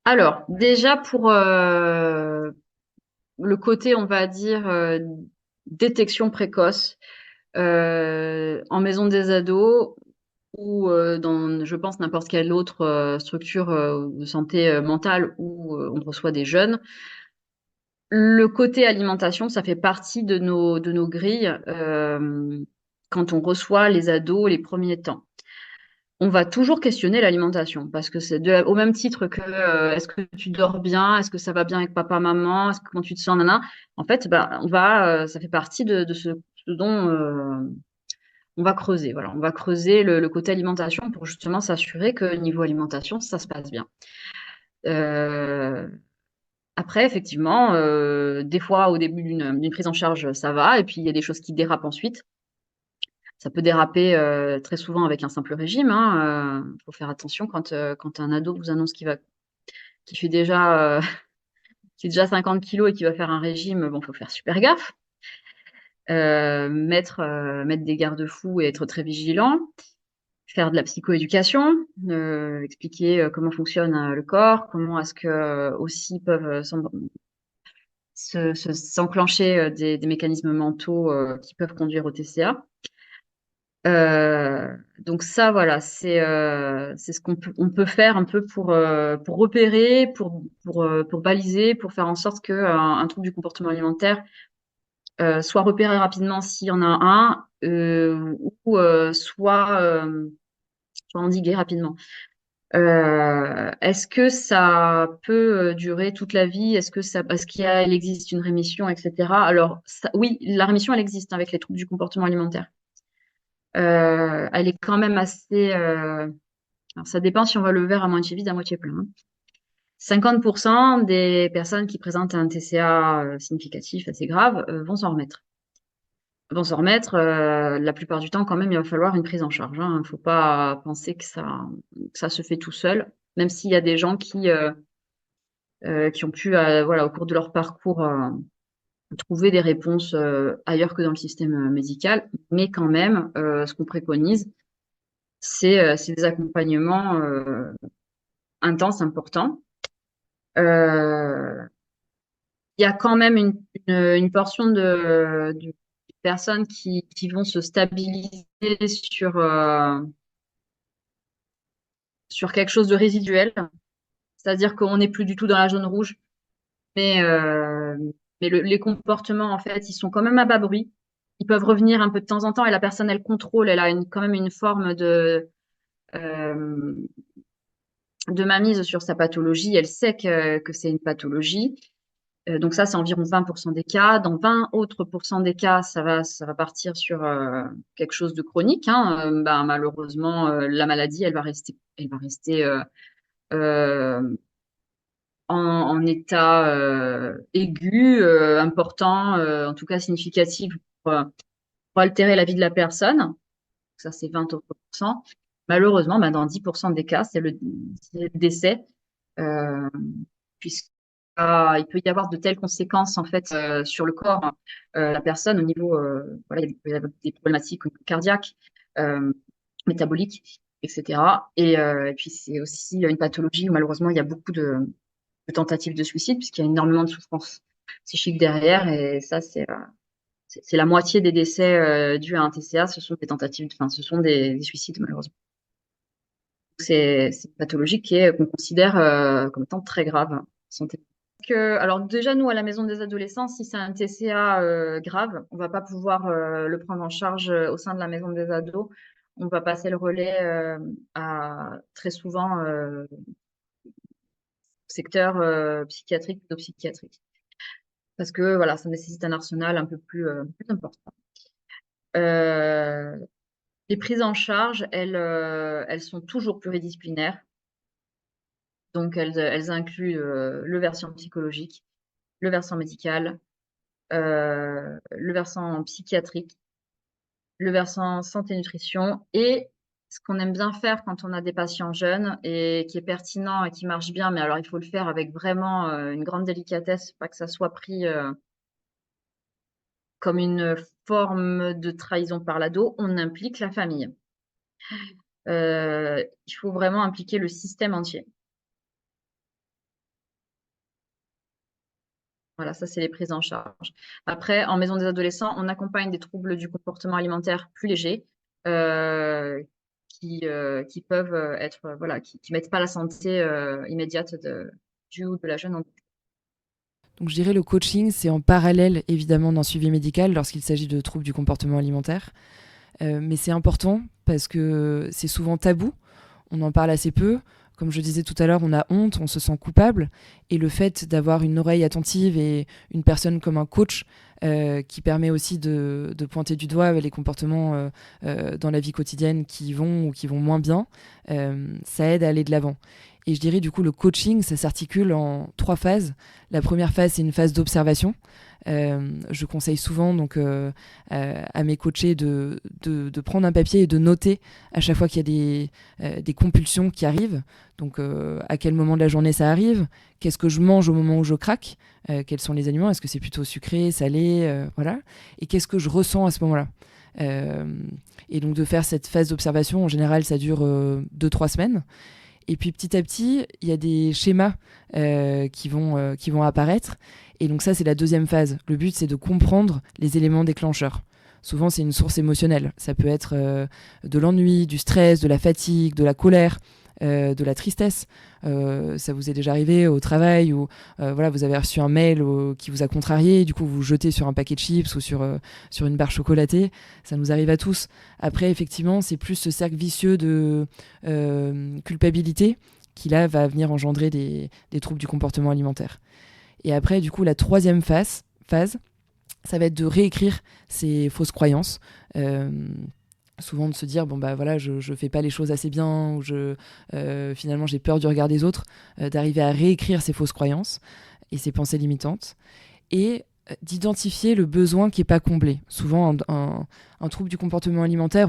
Alors, déjà pour le côté, on va dire, détection précoce, en maison des ados ou dans, je pense, n'importe quelle autre structure de santé mentale où on reçoit des jeunes. Le côté alimentation, ça fait partie de nos grilles quand on reçoit les ados les premiers temps. On va toujours questionner l'alimentation parce que c'est au même titre que est-ce que tu dors bien, est-ce que ça va bien avec papa, maman, est-ce que comment tu te sens, nana. En fait, bah, ça fait partie de ce dont on va creuser. Voilà, on va creuser le côté alimentation pour justement s'assurer que niveau alimentation, ça se passe bien. Euh, Après, effectivement, des fois, au début d'une prise en charge, ça va, et puis il y a des choses qui dérapent ensuite. Ça peut déraper très souvent avec un simple régime. Il faut faire attention quand un ado vous annonce qu'il fait déjà, qui est déjà 50 kilos et qui va faire un régime. Bon, il faut faire super gaffe. Mettre des garde-fous et être très vigilant. Faire de la psychoéducation, expliquer comment fonctionne le corps, comment est-ce que aussi peuvent s'enclencher des mécanismes mentaux qui peuvent conduire au TCA. Donc ça, voilà, c'est ce on peut faire un peu pour repérer, pour baliser, pour faire en sorte que un trouble du comportement alimentaire soit repéré rapidement s'il y en a un, ou soit endigué rapidement. Est-ce que ça peut durer toute la vie? Est-ce que ça, parce il existe une rémission, etc. Alors oui, la rémission, elle existe avec les troubles du comportement alimentaire. Elle est quand même assez. Alors ça dépend si on voit le verre à moitié vide, à moitié plein. 50% des personnes qui présentent un TCA significatif, assez grave, vont s'en remettre. La plupart du temps, quand même, il va falloir une prise en charge. Il ne faut pas penser que ça se fait tout seul. même s'il y a des gens qui ont pu, voilà, au cours de leur parcours, trouver des réponses ailleurs que dans le système médical. Mais quand même, ce qu'on préconise, c'est des accompagnements intenses, importants. Il y a quand même une portion de personnes qui vont se stabiliser sur quelque chose de résiduel. C'est-à-dire qu'on n'est plus du tout dans la zone rouge, mais les comportements, en fait, ils sont quand même à bas bruit. Ils peuvent revenir un peu de temps en temps et la personne, elle contrôle, elle a quand même une forme de mainmise sur sa pathologie. Elle sait que c'est une pathologie. Donc ça, c'est environ 20% des cas. Dans 20 autres pourcents des cas, ça va partir sur quelque chose de chronique, hein. Malheureusement, la maladie, elle va rester en état aigu, important, en tout cas significatif pour altérer la vie de la personne. Ça, c'est 20 autres pourcents. Malheureusement, dans 10% des cas, c'est le décès, puisque il peut y avoir de telles conséquences en fait sur le corps, la personne au niveau, voilà, il peut y avoir des problématiques cardiaques, métaboliques, etc. Et puis c'est aussi une pathologie où malheureusement il y a beaucoup de tentatives de suicide puisqu'il y a énormément de souffrance psychique derrière, et ça c'est la moitié des décès dus à un TCA, ce sont des tentatives, enfin ce sont des suicides malheureusement. C'est une pathologie qu'on considère comme étant très grave santé. Alors déjà, nous, à la maison des adolescents, si c'est un TCA grave, on ne va pas pouvoir le prendre en charge au sein de la maison des ados. On va passer le relais très souvent au secteur psychiatrique, pédopsychiatrique. Parce que voilà, ça nécessite un arsenal un peu plus important. Les prises en charge, elles sont toujours pluridisciplinaires. Donc, elles incluent le versant psychologique, le versant médical, le versant psychiatrique, le versant santé-nutrition, et ce qu'on aime bien faire quand on a des patients jeunes et qui est pertinent et qui marche bien, mais alors il faut le faire avec vraiment une grande délicatesse, pas que ça soit pris comme une forme de trahison par l'ado, on implique la famille. Il faut vraiment impliquer le système entier. Voilà, ça, c'est les prises en charge. Après, en maison des adolescents, on accompagne des troubles du comportement alimentaire plus légers qui peuvent être, voilà, qui mettent pas la santé immédiate du ou de la jeune en danger. Donc je dirais le coaching, c'est en parallèle évidemment d'un suivi médical lorsqu'il s'agit de troubles du comportement alimentaire. Mais c'est important parce que c'est souvent tabou, on en parle assez peu. Comme je disais tout à l'heure, on a honte, on se sent coupable. Et le fait d'avoir une oreille attentive et une personne comme un coach qui permet aussi de pointer du doigt les comportements dans la vie quotidienne qui vont ou qui vont moins bien, ça aide à aller de l'avant. Et je dirais du coup le coaching, ça s'articule en 3 phases. La première phase, c'est une phase d'observation. Je conseille souvent donc, à mes coachés de prendre un papier et de noter à chaque fois qu'il y a des compulsions qui arrivent. Donc à quel moment de la journée ça arrive, qu'est-ce que je mange au moment où je craque, quels sont les aliments, est-ce que c'est plutôt sucré, salé, voilà, et qu'est-ce que je ressens à ce moment-là. Et donc de faire cette phase d'observation, en général ça dure 2-3 semaines. Et puis petit à petit, il y a des schémas qui vont apparaître. Et donc ça, c'est la deuxième phase. Le but, c'est de comprendre les éléments déclencheurs. Souvent, c'est une source émotionnelle. Ça peut être de l'ennui, du stress, de la fatigue, de la colère, de la tristesse. Ça vous est déjà arrivé au travail où voilà, vous avez reçu un mail qui vous a contrarié, du coup vous vous jetez sur un paquet de chips ou sur une barre chocolatée. Ça nous arrive à tous. Après, effectivement, c'est plus ce cercle vicieux de culpabilité qui là va venir engendrer des troubles du comportement alimentaire. Et après, du coup, la troisième phase, ça va être de réécrire ces fausses croyances. Souvent de se dire bon bah voilà, je fais pas les choses assez bien, ou finalement j'ai peur du regard des autres, d'arriver à réécrire ces fausses croyances et ces pensées limitantes. Et d'identifier le besoin qui n'est pas comblé. Souvent, un trouble du comportement alimentaire,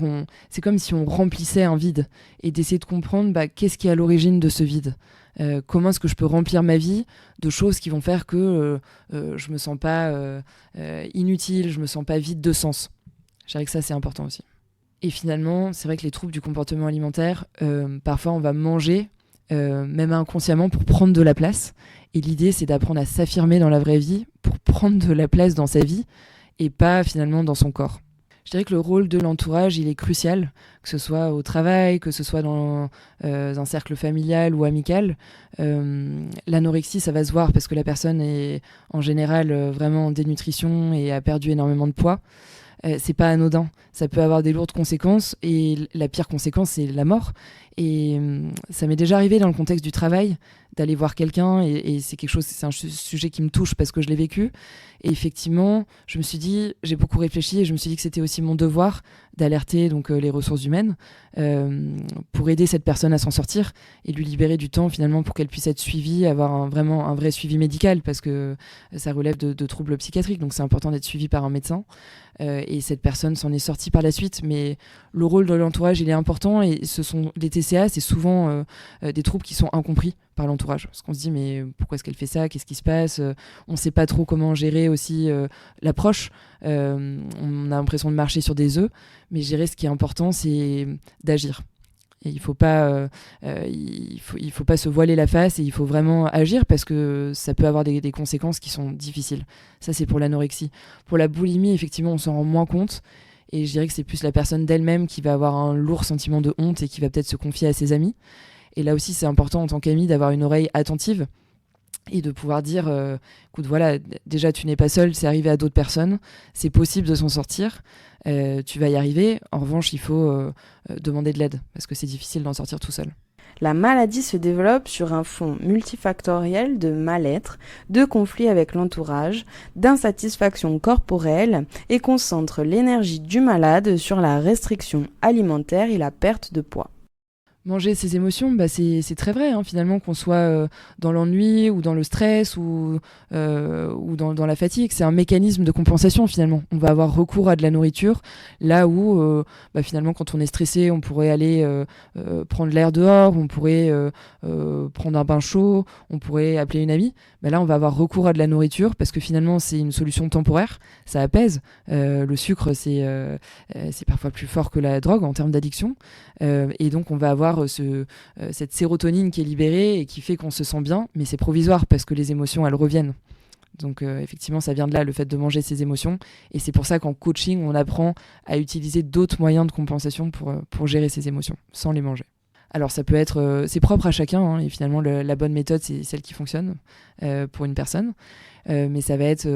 c'est comme si on remplissait un vide et d'essayer de comprendre qu'est-ce qui est à l'origine de ce vide. Comment est-ce que je peux remplir ma vie de choses qui vont faire que je me sens pas inutile, je me sens pas vide de sens. Je dirais que ça, c'est important aussi. Et finalement, c'est vrai que les troubles du comportement alimentaire, parfois on va manger, même inconsciemment, pour prendre de la place. Et l'idée, c'est d'apprendre à s'affirmer dans la vraie vie pour prendre de la place dans sa vie et pas finalement dans son corps. Je dirais que le rôle de l'entourage, il est crucial, que ce soit au travail, que ce soit dans un cercle familial ou amical. L'anorexie, ça va se voir parce que la personne est en général vraiment en dénutrition et a perdu énormément de poids. C'est pas anodin, ça peut avoir des lourdes conséquences et la pire conséquence, c'est la mort. Et ça m'est déjà arrivé dans le contexte du travail d'aller voir quelqu'un et c'est un sujet qui me touche parce que je l'ai vécu. Et effectivement, je me suis dit, j'ai beaucoup réfléchi et je me suis dit que c'était aussi mon devoir d'alerter donc les ressources humaines pour aider cette personne à s'en sortir et lui libérer du temps finalement pour qu'elle puisse être suivie, avoir vraiment un vrai suivi médical parce que ça relève de troubles psychiatriques, donc c'est important d'être suivi par un médecin. Et cette personne s'en est sortie par la suite, mais le rôle de l'entourage, il est important et les TCA, c'est souvent des troubles qui sont incompris par l'entourage. Parce qu'on se dit, mais pourquoi est-ce qu'elle fait ça? Qu'est-ce qui se passe? On ne sait pas trop comment gérer aussi l'approche. On a l'impression de marcher sur des œufs, mais gérer ce qui est important, c'est d'agir. Et il faut pas se voiler la face et il faut vraiment agir parce que ça peut avoir des conséquences qui sont difficiles. Ça, c'est pour l'anorexie. Pour la boulimie, effectivement, on s'en rend moins compte. Et je dirais que c'est plus la personne d'elle-même qui va avoir un lourd sentiment de honte et qui va peut-être se confier à ses amis. Et là aussi, c'est important en tant qu'ami d'avoir une oreille attentive et de pouvoir dire, écoute, voilà, déjà, tu n'es pas seul, c'est arrivé à d'autres personnes, c'est possible de s'en sortir, tu vas y arriver. En revanche, il faut demander de l'aide, parce que c'est difficile d'en sortir tout seul. La maladie se développe sur un fond multifactoriel de mal-être, de conflits avec l'entourage, d'insatisfaction corporelle et concentre l'énergie du malade sur la restriction alimentaire et la perte de poids. Manger ses émotions, c'est très vrai, hein, finalement, qu'on soit dans l'ennui ou dans le stress ou dans la fatigue. C'est un mécanisme de compensation, finalement. On va avoir recours à de la nourriture, là où, finalement, quand on est stressé, on pourrait aller prendre l'air dehors, on pourrait prendre un bain chaud, on pourrait appeler une amie. Là, on va avoir recours à de la nourriture parce que finalement, c'est une solution temporaire, ça apaise. Le sucre, c'est parfois plus fort que la drogue en termes d'addiction. Et donc, on va avoir cette sérotonine qui est libérée et qui fait qu'on se sent bien, mais c'est provisoire parce que les émotions, elles reviennent. Donc effectivement, ça vient de là, le fait de manger ses émotions. Et c'est pour ça qu'en coaching, on apprend à utiliser d'autres moyens de compensation pour gérer ses émotions, sans les manger. Alors ça peut être, c'est propre à chacun, hein, et finalement la bonne méthode, c'est celle qui fonctionne pour une personne. Mais ça va être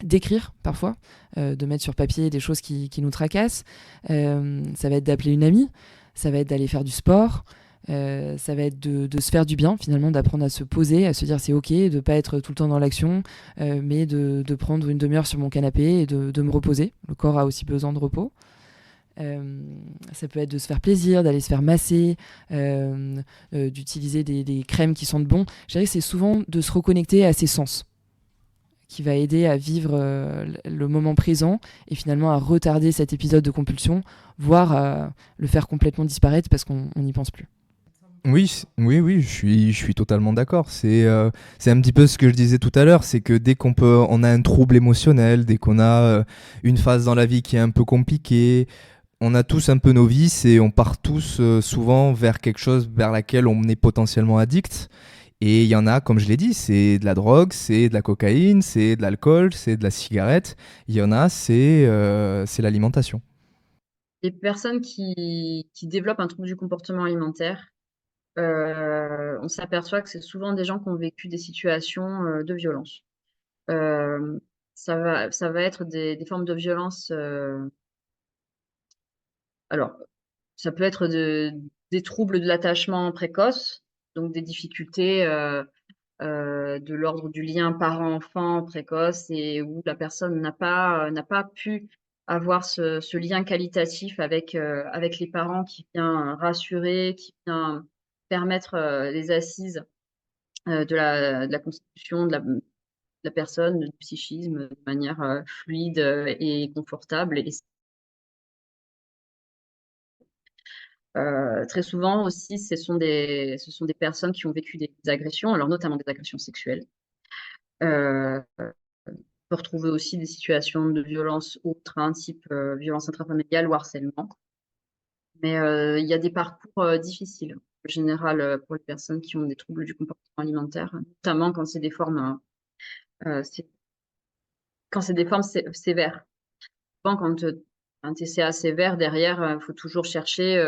d'écrire parfois, de mettre sur papier des choses qui nous tracassent. Ça va être d'appeler une amie. Ça va être d'aller faire du sport, ça va être de se faire du bien, finalement, d'apprendre à se poser, à se dire c'est ok, de ne pas être tout le temps dans l'action, mais de prendre une demi-heure sur mon canapé et de me reposer. Le corps a aussi besoin de repos. Ça peut être de se faire plaisir, d'aller se faire masser, d'utiliser des crèmes qui sentent bon. Je dirais que c'est souvent de se reconnecter à ses sens qui va aider à vivre le moment présent et finalement à retarder cet épisode de compulsion, voire à le faire complètement disparaître parce qu'on n'y pense plus. Oui, je suis totalement d'accord. C'est un petit peu ce que je disais tout à l'heure, c'est que dès on a un trouble émotionnel, dès qu'on a une phase dans la vie qui est un peu compliquée, on a tous un peu nos vices et on part tous souvent vers quelque chose vers laquelle on est potentiellement addict. Et il y en a, comme je l'ai dit, c'est de la drogue, c'est de la cocaïne, c'est de l'alcool, c'est de la cigarette. Il y en a, c'est l'alimentation. Les personnes qui développent un trouble du comportement alimentaire, on s'aperçoit que c'est souvent des gens qui ont vécu des situations de violence. Ça va être des formes de violence. Alors, ça peut être des troubles de l'attachement précoce, donc des difficultés de l'ordre du lien parent-enfant précoce et où la personne n'a pas pu avoir ce lien qualitatif avec les parents qui vient rassurer, qui vient permettre les assises de la constitution, la personne, du psychisme de manière fluide et confortable. Et très souvent aussi, ce sont des personnes qui ont vécu des agressions, alors notamment des agressions sexuelles. On peut retrouver aussi des situations de violence autres, type violence intrafamiliale ou harcèlement. Mais il y a des parcours difficiles, en général, pour les personnes qui ont des troubles du comportement alimentaire, notamment quand c'est des formes, sévères. Souvent, quand un TCA sévère, derrière, il faut toujours chercher,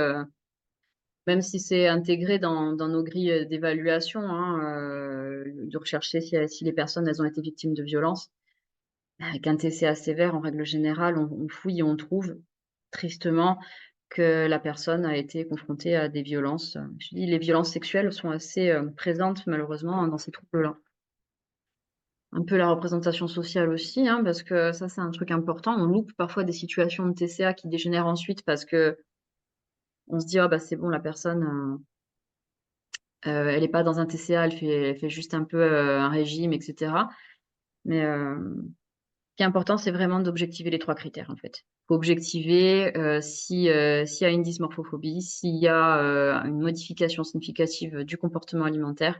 même si c'est intégré dans nos grilles d'évaluation, de rechercher si les personnes elles ont été victimes de violences. Avec un TCA sévère, en règle générale, on fouille et on trouve, tristement, que la personne a été confrontée à des violences. Je dis, les violences sexuelles sont assez présentes, malheureusement, dans ces troubles-là. Un peu la représentation sociale aussi, parce que ça, c'est un truc important. On loupe parfois des situations de TCA qui dégénèrent ensuite parce que on se dit, ah bah c'est bon, la personne, elle n'est pas dans un TCA, elle fait juste un peu un régime, etc. Mais ce qui est important, c'est vraiment d'objectiver les 3 critères, en fait. Il faut objectiver s'il y a une dysmorphophobie, s'il y a une modification significative du comportement alimentaire,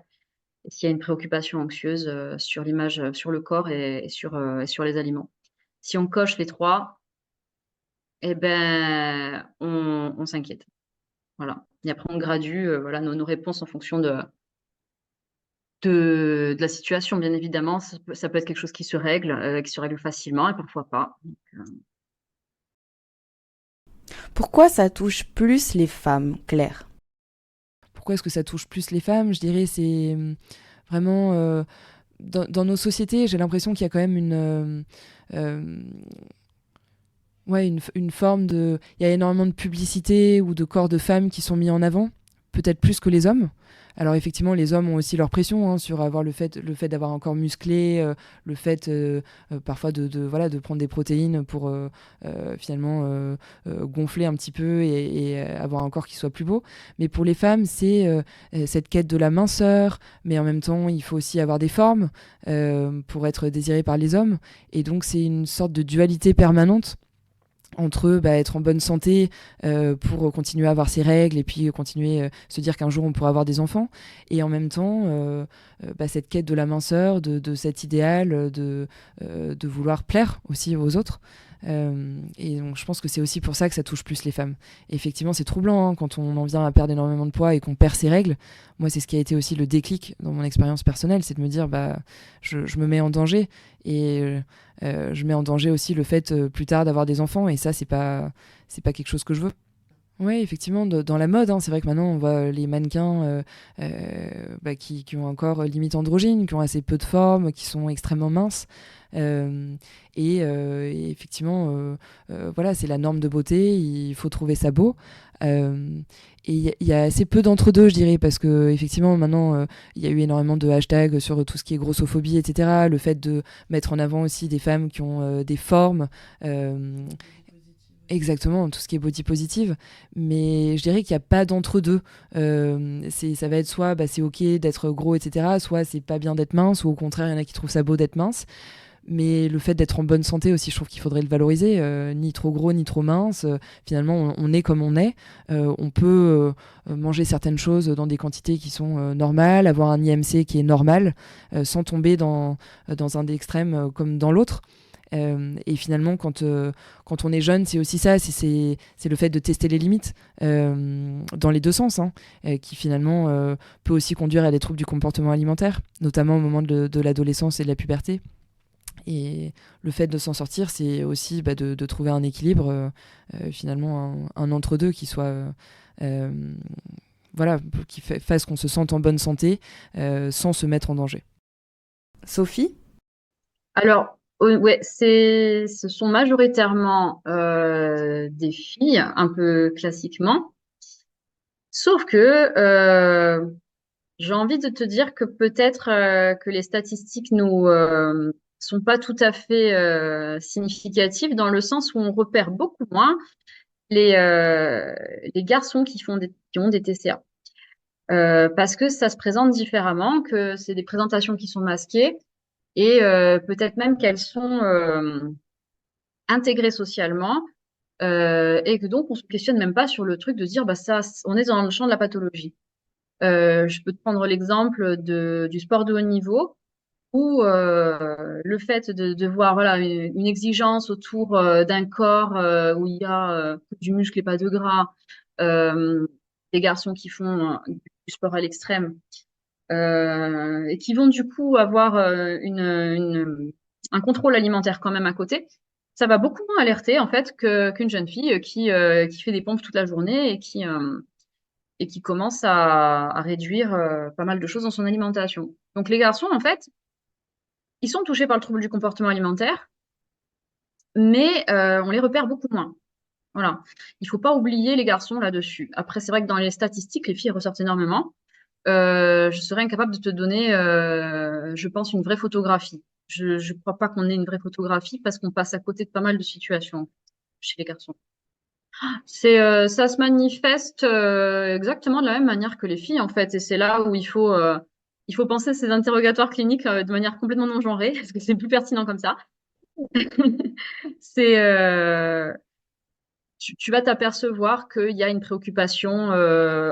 et s'il y a une préoccupation anxieuse sur l'image, sur le corps et sur les aliments. Si on coche les 3, eh ben, on s'inquiète. Voilà. Et après, on gradue voilà, nos réponses en fonction de la situation, bien évidemment. Ça peut être quelque chose qui se règle facilement et parfois pas. Donc, Pourquoi ça touche plus les femmes, Claire? Pourquoi est-ce que ça touche plus les femmes? Je dirais c'est vraiment dans nos sociétés, j'ai l'impression qu'il y a quand même une forme de... Il y a énormément de publicité ou de corps de femmes qui sont mis en avant, peut-être plus que les hommes. Alors effectivement, les hommes ont aussi leur pression sur avoir le fait d'avoir un corps musclé, le fait parfois de prendre des protéines pour finalement gonfler un petit peu et avoir un corps qui soit plus beau. Mais pour les femmes, c'est cette quête de la minceur, mais en même temps, il faut aussi avoir des formes pour être désiré par les hommes. Et donc, c'est une sorte de dualité permanente entre être en bonne santé pour continuer à avoir ses règles et puis continuer se dire qu'un jour on pourra avoir des enfants, et en même temps cette quête de la minceur, de cet idéal de vouloir plaire aussi aux autres. Et donc je pense que c'est aussi pour ça que ça touche plus les femmes. Et effectivement, c'est troublant quand on en vient à perdre énormément de poids et qu'on perd ses règles. Moi, c'est ce qui a été aussi le déclic dans mon expérience personnelle, c'est de me dire je me mets en danger, et je mets en danger aussi le fait plus tard d'avoir des enfants, et ça c'est pas quelque chose que je veux. Oui, effectivement, dans la mode, c'est vrai que maintenant on voit les mannequins qui ont un corps limite androgyne, qui ont assez peu de forme, qui sont extrêmement minces. Et effectivement, voilà, c'est la norme de beauté, il faut trouver ça beau. Et il y a assez peu d'entre-deux, je dirais, parce que effectivement maintenant il y a eu énormément de hashtags sur tout ce qui est grossophobie, etc. Le fait de mettre en avant aussi des femmes qui ont des formes. Exactement, tout ce qui est body positive. Mais je dirais qu'il n'y a pas d'entre-deux. Ça va être soit c'est ok d'être gros, etc. Soit c'est pas bien d'être mince, ou au contraire, il y en a qui trouvent ça beau d'être mince. Mais le fait d'être en bonne santé aussi, je trouve qu'il faudrait le valoriser. Ni trop gros, ni trop mince. Finalement, on est comme on est. On peut manger certaines choses dans des quantités qui sont normales, avoir un IMC qui est normal, sans tomber dans un des extrêmes comme dans l'autre. Et finalement, quand on est jeune, c'est aussi ça, c'est le fait de tester les limites dans les deux sens, qui finalement peut aussi conduire à des troubles du comportement alimentaire, notamment au moment de l'adolescence et de la puberté. Et le fait de s'en sortir, c'est aussi de trouver un équilibre, finalement un entre-deux qui soit... qui fasse qu'on se sente en bonne santé sans se mettre en danger. Sophie? Alors, ouais, ce sont majoritairement des filles, un peu classiquement. Sauf que j'ai envie de te dire que peut-être que les statistiques nous sont pas tout à fait significatives, dans le sens où on repère beaucoup moins les garçons qui ont des TCA. Parce que ça se présente différemment, que c'est des présentations qui sont masquées. et peut-être même qu'elles sont intégrées socialement et que donc on se questionne même pas sur le truc de dire bah ça, on est dans le champ de la pathologie. Je peux te prendre l'exemple du sport de haut niveau où le fait de voir voilà, une exigence autour d'un corps où il y a du muscle et pas de gras, euh, des garçons qui font du sport à l'extrême et qui vont du coup avoir un contrôle alimentaire quand même à côté, ça va beaucoup moins alerter en fait qu'une jeune fille qui fait des pompes toute la journée et qui commence à réduire pas mal de choses dans son alimentation. Donc les garçons, en fait, ils sont touchés par le trouble du comportement alimentaire, mais on les repère beaucoup moins. Voilà. Il faut pas oublier les garçons là-dessus. Après, c'est vrai que dans les statistiques, les filles ressortent énormément. Je serais incapable de te donner, je pense, une vraie photographie. Je ne crois pas qu'on ait une vraie photographie parce qu'on passe à côté de pas mal de situations chez les garçons. Ça se manifeste exactement de la même manière que les filles, en fait. Et c'est là où il faut penser ces interrogatoires cliniques de manière complètement non genrée, parce que c'est plus pertinent comme ça. C'est, tu vas t'apercevoir qu'il y a une préoccupation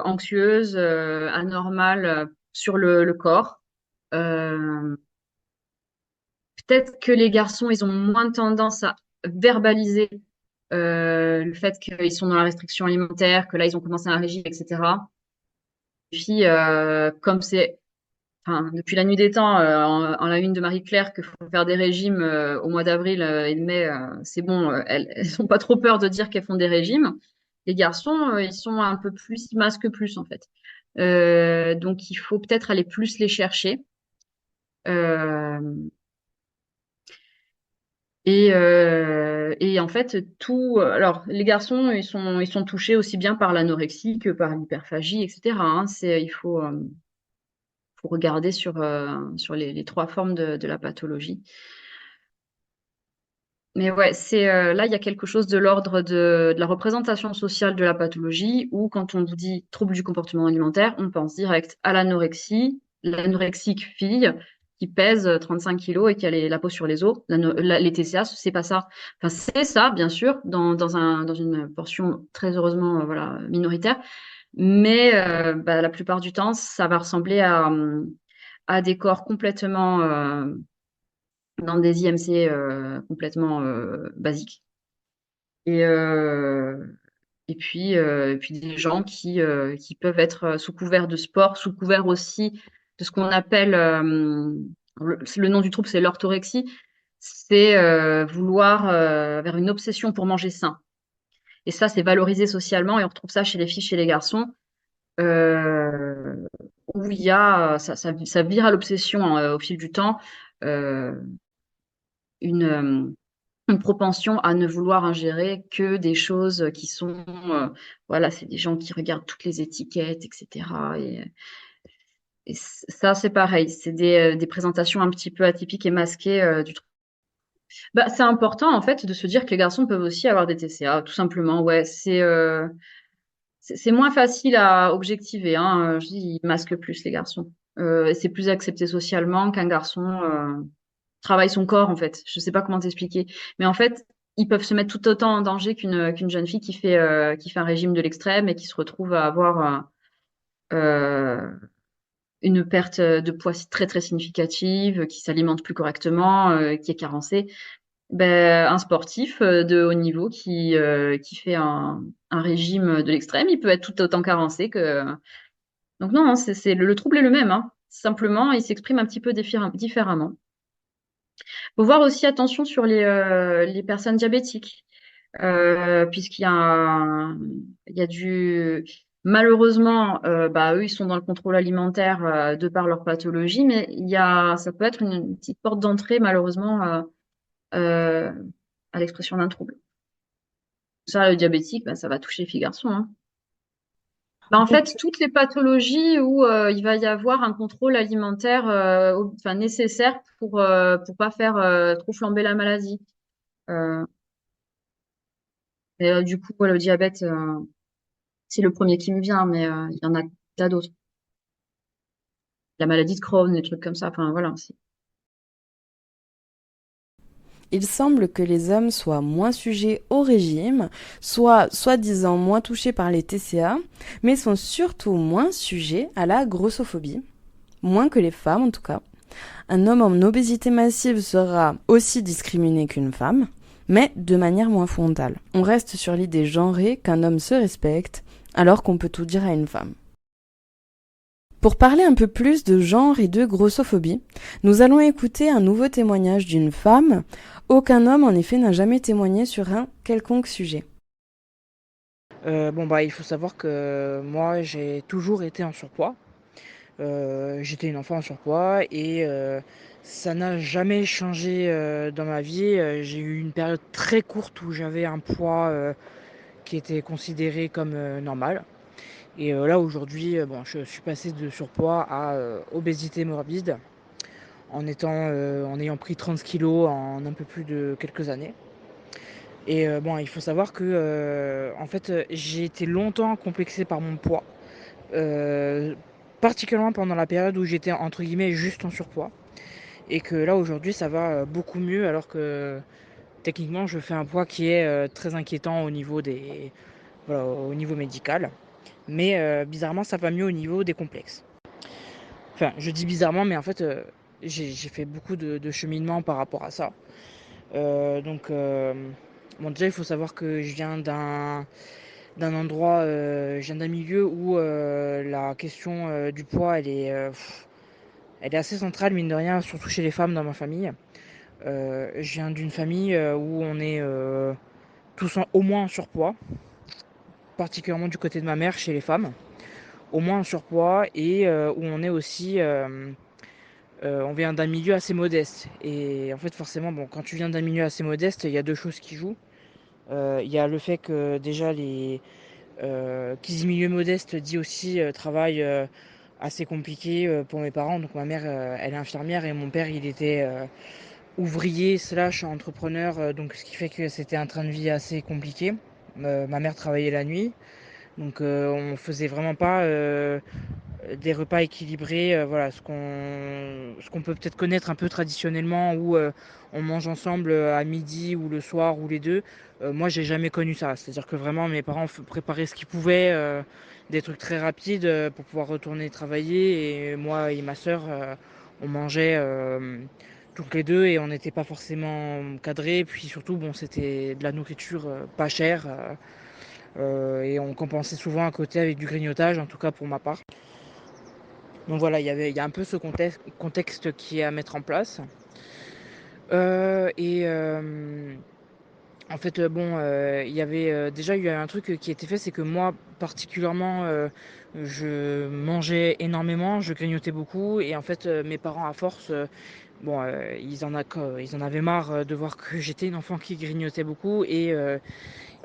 anxieuse, anormale sur le corps. Euh, Peut-être que les garçons, ils ont moins tendance à verbaliser le fait qu'ils sont dans la restriction alimentaire, que là, ils ont commencé un régime, etc. Les filles, comme c'est enfin, depuis la nuit des temps, en la une de Marie-Claire, qu'il faut faire des régimes au mois d'avril et de mai, c'est bon, elles n'ont pas trop peur de dire qu'elles font des régimes. Les garçons, ils sont un peu plus, ils masquent plus en fait. Donc il faut peut-être aller plus les chercher. Euh, et en fait, alors, les garçons, ils sont touchés aussi bien par l'anorexie que par l'hyperphagie, etc. Hein. Faut regarder sur les trois formes de la pathologie. Mais ouais, là, il y a quelque chose de l'ordre de la représentation sociale de la pathologie où, quand on vous dit trouble du comportement alimentaire, on pense direct à l'anorexie, l'anorexique fille qui pèse 35 kilos et qui a la peau sur les os. Les TCA, c'est pas ça. Enfin, c'est ça, bien sûr, dans une portion très heureusement voilà, minoritaire. Mais bah, la plupart du temps, ça va ressembler à des corps complètement dans des IMC complètement basiques. Et, euh, et puis des gens qui peuvent être sous couvert de sport, sous couvert aussi de ce qu'on appelle, le nom du trouble, c'est l'orthorexie, c'est vouloir vers une obsession pour manger sain. Et ça, c'est valorisé socialement et on retrouve ça chez les filles, chez les garçons, euh, où il y a, ça vire à l'obsession au fil du temps, euh, une, une propension à ne vouloir ingérer que des choses qui sont, voilà, c'est des gens qui regardent toutes les étiquettes, etc. Et ça, c'est pareil, c'est des présentations un petit peu atypiques et masquées du truc. Bah, c'est important, en fait, de se dire que les garçons peuvent aussi avoir des TCA, tout simplement. Ouais, c'est moins facile à objectiver, hein. Je dis, ils masquent plus, les garçons. Et c'est plus accepté socialement qu'un garçon travaille son corps, en fait. Je sais pas comment t'expliquer. Mais en fait, ils peuvent se mettre tout autant en danger qu'une jeune fille qui fait un régime de l'extrême et qui se retrouve à avoir euh, une perte de poids très, très significative, qui s'alimente plus correctement, qui est carencée. Ben, un sportif de haut niveau qui fait un régime de l'extrême, il peut être tout autant carencé que... Donc non, hein, le trouble est le même. Hein. Simplement, il s'exprime un petit peu différemment. Faut voir aussi attention sur les personnes diabétiques, puisqu'il y a, il y a du... Malheureusement, bah, eux, ils sont dans le contrôle alimentaire de par leur pathologie, mais ça peut être une petite porte d'entrée, malheureusement, euh, à l'expression d'un trouble. Ça, le diabétique, bah, ça va toucher filles garçons. Hein. Bah, en fait, toutes les pathologies où il va y avoir un contrôle alimentaire enfin, nécessaire pour pas faire trop flamber la maladie. Euh, du coup, le diabète, c'est le premier qui me vient, mais il y en a tas d'autres. La maladie de Crohn, des trucs comme ça. Enfin, voilà. Il semble que les hommes soient moins sujets au régime, soit soi-disant moins touchés par les TCA, mais sont surtout moins sujets à la grossophobie, moins que les femmes en tout cas. Un homme en obésité massive sera aussi discriminé qu'une femme, mais de manière moins frontale. On reste sur l'idée genrée qu'un homme se respecte, alors qu'on peut tout dire à une femme. Pour parler un peu plus de genre et de grossophobie, nous allons écouter un nouveau témoignage d'une femme. Aucun homme, en effet, n'a jamais témoigné sur un quelconque sujet. Il faut savoir que moi, j'ai toujours été en surpoids. J'étais une enfant en surpoids et ça n'a jamais changé dans ma vie. J'ai eu une période très courte où j'avais un poids qui était considéré comme normal. Et là, aujourd'hui, je suis passé de surpoids à obésité morbide en ayant pris 30 kilos en un peu plus de quelques années. Et il faut savoir que j'ai été longtemps complexé par mon poids, euh, particulièrement pendant la période où j'étais entre guillemets juste en surpoids. Et que là aujourd'hui ça va beaucoup mieux alors que techniquement je fais un poids qui est très inquiétant au niveau médical. Mais bizarrement ça va mieux au niveau des complexes. Enfin, je dis bizarrement, mais en fait, j'ai fait beaucoup de cheminement par rapport à ça. Déjà, il faut savoir que je viens d'un endroit, je viens d'un milieu où la question du poids, elle est assez centrale, mine de rien, surtout chez les femmes dans ma famille. Je viens d'une famille où on est tous au moins en surpoids, particulièrement du côté de ma mère chez les femmes, au moins en surpoids, et où on est aussi on vient d'un milieu assez modeste. Et en fait, forcément, quand tu viens d'un milieu assez modeste, il y a deux choses qui jouent. Il y a le fait que déjà, qui dit milieu modeste dit aussi travail assez compliqué pour mes parents. Donc ma mère, elle est infirmière et mon père, il était ouvrier slash entrepreneur. Donc ce qui fait que c'était un train de vie assez compliqué. Ma mère travaillait la nuit. Donc on faisait vraiment pas des repas équilibrés, voilà, ce qu'on peut peut-être connaître un peu traditionnellement où on mange ensemble à midi ou le soir ou les deux. Moi, j'ai jamais connu ça. C'est-à-dire que vraiment, mes parents préparaient ce qu'ils pouvaient, des trucs très rapides pour pouvoir retourner travailler. Et moi et ma sœur, on mangeait toutes les deux et on n'était pas forcément cadrés. Puis surtout, c'était de la nourriture pas chère. Et on compensait souvent à côté avec du grignotage, en tout cas pour ma part. Donc voilà, il y a un peu ce contexte qui est à mettre en place. Et en fait, il y avait déjà eu un truc qui était fait, c'est que moi particulièrement, je mangeais énormément, je grignotais beaucoup, et en fait, mes parents à force, ils en avaient marre de voir que j'étais une enfant qui grignotait beaucoup, et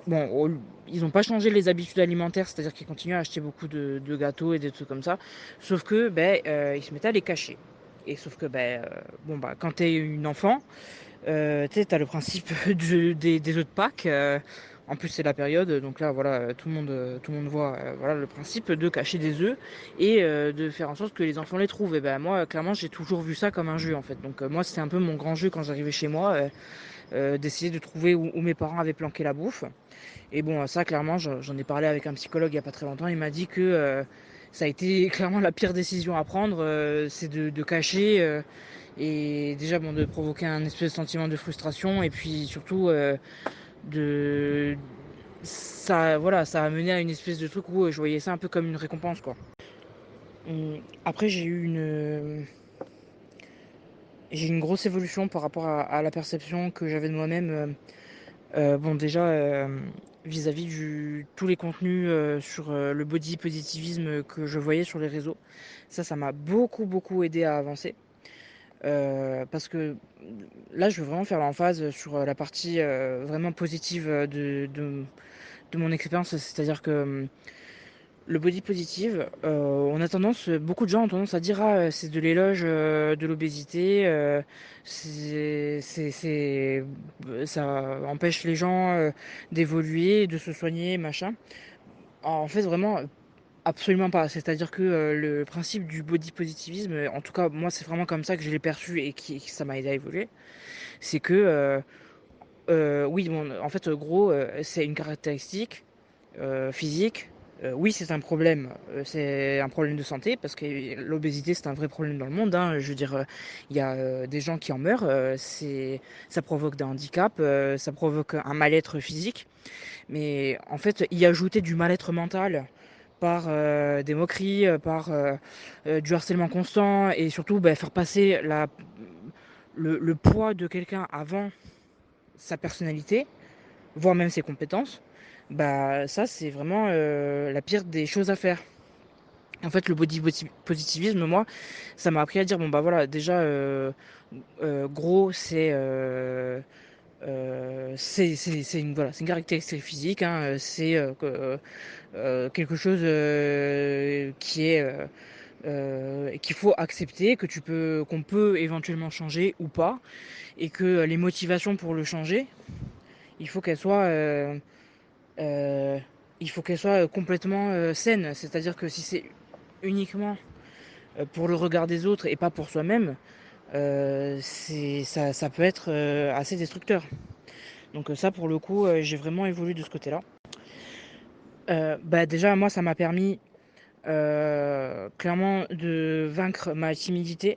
ils n'ont pas changé les habitudes alimentaires, c'est-à-dire qu'ils continuent à acheter beaucoup de gâteaux et des trucs comme ça, sauf que ils se mettaient à les cacher. Et sauf que quand t'es une enfant, tu sais, t'as le principe des œufs de Pâques. En plus, c'est la période, donc là, voilà, tout le monde voit, voilà, le principe de cacher des œufs et de faire en sorte que les enfants les trouvent. Et moi, clairement, j'ai toujours vu ça comme un jeu, en fait. Donc moi, c'était un peu mon grand jeu quand j'arrivais chez moi, d'essayer de trouver où mes parents avaient planqué la bouffe. Et ça, clairement, j'en ai parlé avec un psychologue il y a pas très longtemps. Il m'a dit que ça a été clairement la pire décision à prendre, c'est de cacher et déjà de provoquer un espèce de sentiment de frustration et puis surtout de voilà, ça a mené à une espèce de truc où je voyais ça un peu comme une récompense, quoi. Après, j'ai eu une grosse évolution par rapport à la perception que j'avais de moi-même. Déjà, vis-à-vis tous les contenus sur le body positivisme que je voyais sur les réseaux, ça m'a beaucoup, beaucoup aidé à avancer. Parce que là, je veux vraiment faire l'emphase sur la partie vraiment positive de mon expérience. C'est-à-dire que le body positive, beaucoup de gens ont tendance à dire ah c'est de l'éloge de l'obésité, ça empêche les gens d'évoluer, de se soigner, machin. En fait, vraiment, Absolument pas. C'est-à-dire que le principe du body positivisme, en tout cas, moi, c'est vraiment comme ça que je l'ai perçu et que ça m'a aidé à évoluer. C'est que, oui, bon, en fait, gros, c'est une caractéristique physique. Oui, c'est un problème. C'est un problème de santé parce que l'obésité, c'est un vrai problème dans le monde, hein. Je veux dire, il y a des gens qui en meurent. Ça provoque des handicaps, ça provoque un mal-être physique. Mais en fait, y ajouter du mal-être mental par des moqueries, par du harcèlement constant et surtout faire passer le poids de quelqu'un avant sa personnalité, voire même ses compétences, bah ça c'est vraiment la pire des choses à faire. En fait, le positivisme, moi, ça m'a appris à dire bon bah voilà, déjà gros c'est une, voilà, c'est une caractéristique physique, hein, c'est quelque chose qui est qu'il faut accepter, qu'on peut éventuellement changer ou pas, et que les motivations pour le changer, il faut qu'elles soient, euh, complètement saines. C'est-à-dire que si c'est uniquement pour le regard des autres et pas pour soi-même, ça peut être assez destructeur. Donc ça, pour le coup, j'ai vraiment évolué de ce côté-là. Déjà, moi, ça m'a permis clairement de vaincre ma timidité.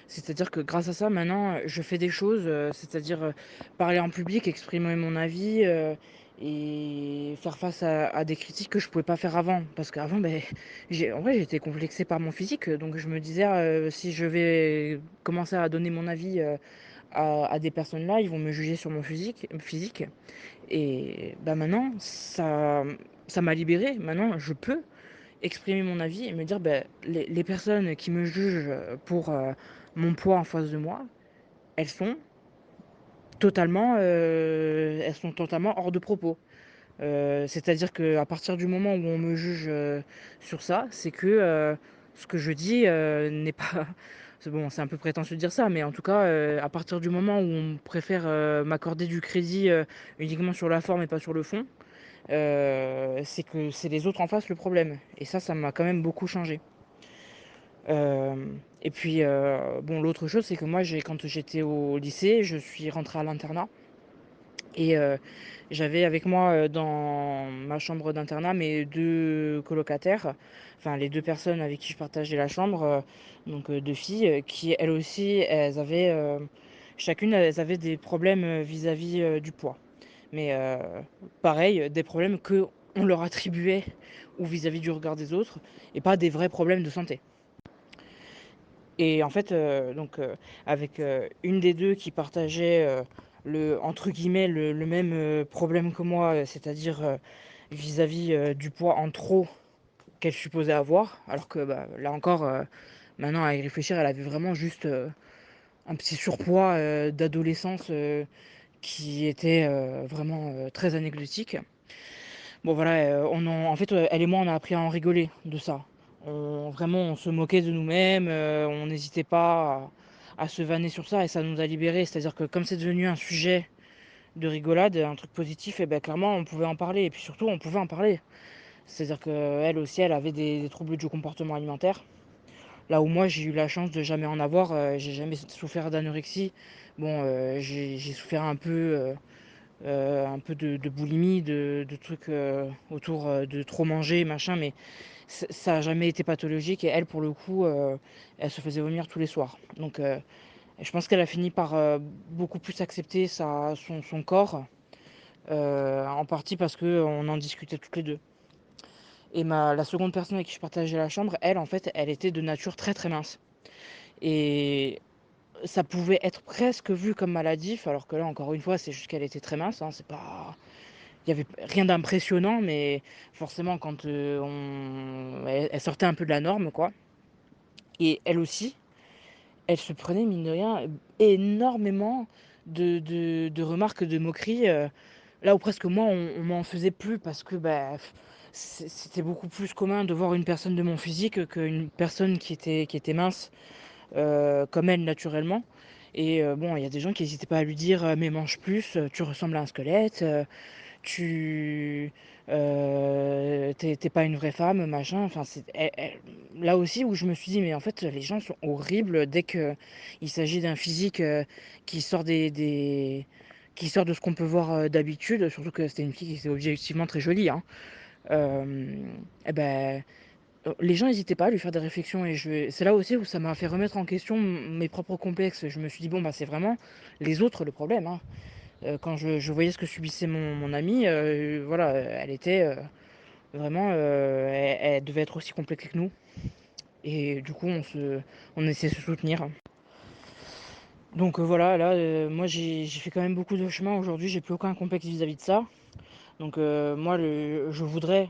C'est-à-dire que grâce à ça, maintenant, je fais des choses, c'est-à-dire parler en public, exprimer mon avis et faire face à des critiques que je pouvais pas faire avant. Parce qu'avant, en vrai, j'étais complexée par mon physique. Donc je me disais, si je vais commencer à donner mon avis à des personnes là, ils vont me juger sur mon physique. Et maintenant, ça m'a libérée. Maintenant, je peux exprimer mon avis et me dire les personnes qui me jugent pour mon poids en face de moi, elles sont elles sont totalement hors de propos. C'est-à-dire qu'à partir du moment où on me juge sur ça, c'est que ce que je dis n'est pas... C'est bon, c'est un peu prétentieux de dire ça, mais en tout cas, à partir du moment où on préfère m'accorder du crédit uniquement sur la forme et pas sur le fond, c'est que c'est les autres en face le problème. Et ça m'a quand même beaucoup changé. Et puis, bon, l'autre chose, c'est que moi, quand j'étais au lycée, je suis rentrée à l'internat. Et j'avais avec moi dans ma chambre d'internat mes deux colocataires, enfin les deux personnes avec qui je partageais la chambre, donc deux filles, qui elles aussi, chacune, elles avaient des problèmes vis-à-vis du poids. Mais pareil, des problèmes que on leur attribuait ou vis-à-vis du regard des autres, et pas des vrais problèmes de santé. Et en fait, avec une des deux qui partageait entre guillemets, le même problème que moi, c'est-à-dire vis-à-vis du poids en trop qu'elle supposait avoir, alors que là encore, maintenant à y réfléchir, elle avait vraiment juste un petit surpoids d'adolescence qui était vraiment très anecdotique. Bon voilà, en fait, elle et moi, on a appris à en rigoler de ça. Vraiment, on se moquait de nous-mêmes, on n'hésitait pas à se vanner sur ça et ça nous a libérés. C'est-à-dire que comme c'est devenu un sujet de rigolade, un truc positif, et ben clairement, on pouvait en parler. Et puis surtout, on pouvait en parler. C'est-à-dire qu'elle aussi, elle avait des troubles du comportement alimentaire. Là où moi, j'ai eu la chance de jamais en avoir, j'ai jamais souffert d'anorexie. Bon, j'ai souffert un peu de boulimie, de trucs autour de trop manger, machin, mais ça n'a jamais été pathologique. Et elle, pour le coup, elle se faisait vomir tous les soirs. Donc, je pense qu'elle a fini par beaucoup plus accepter son corps, en partie parce qu'on en discutait toutes les deux. Et la seconde personne avec qui je partageais la chambre, elle, en fait, elle était de nature très très mince. Et ça pouvait être presque vu comme maladif, alors que là, encore une fois, c'est juste qu'elle était très mince, hein, c'est pas... Il y avait rien d'impressionnant, mais forcément, quand elle sortait un peu de la norme, quoi. Et elle aussi, elle se prenait, mine de rien, énormément de remarques, de moqueries, là où presque moi, on m'en faisait plus, parce que c'était beaucoup plus commun de voir une personne de mon physique qu'une personne qui était mince, comme elle, naturellement. Et bon, il y a des gens qui n'hésitaient pas à lui dire mais mange plus, tu ressembles à un squelette, tu t'es pas une vraie femme, machin. Enfin, là aussi où je me suis dit, mais en fait, les gens sont horribles dès qu'il s'agit d'un physique qui sort qui sort de ce qu'on peut voir d'habitude, surtout que c'était une fille qui était objectivement très jolie, hein. Euh, eh ben, les gens n'hésitaient pas à lui faire des réflexions et c'est là aussi où ça m'a fait remettre en question mes propres complexes. Je me suis dit, bon, bah, c'est vraiment les autres le problème, hein. Quand je voyais ce que subissait mon amie, voilà, elle était vraiment, elle devait être aussi complexée que nous. Et du coup, on essaie de se soutenir. Donc voilà, là, moi j'ai fait quand même beaucoup de chemin aujourd'hui, j'ai plus aucun complexe vis-à-vis de ça. Donc moi, je voudrais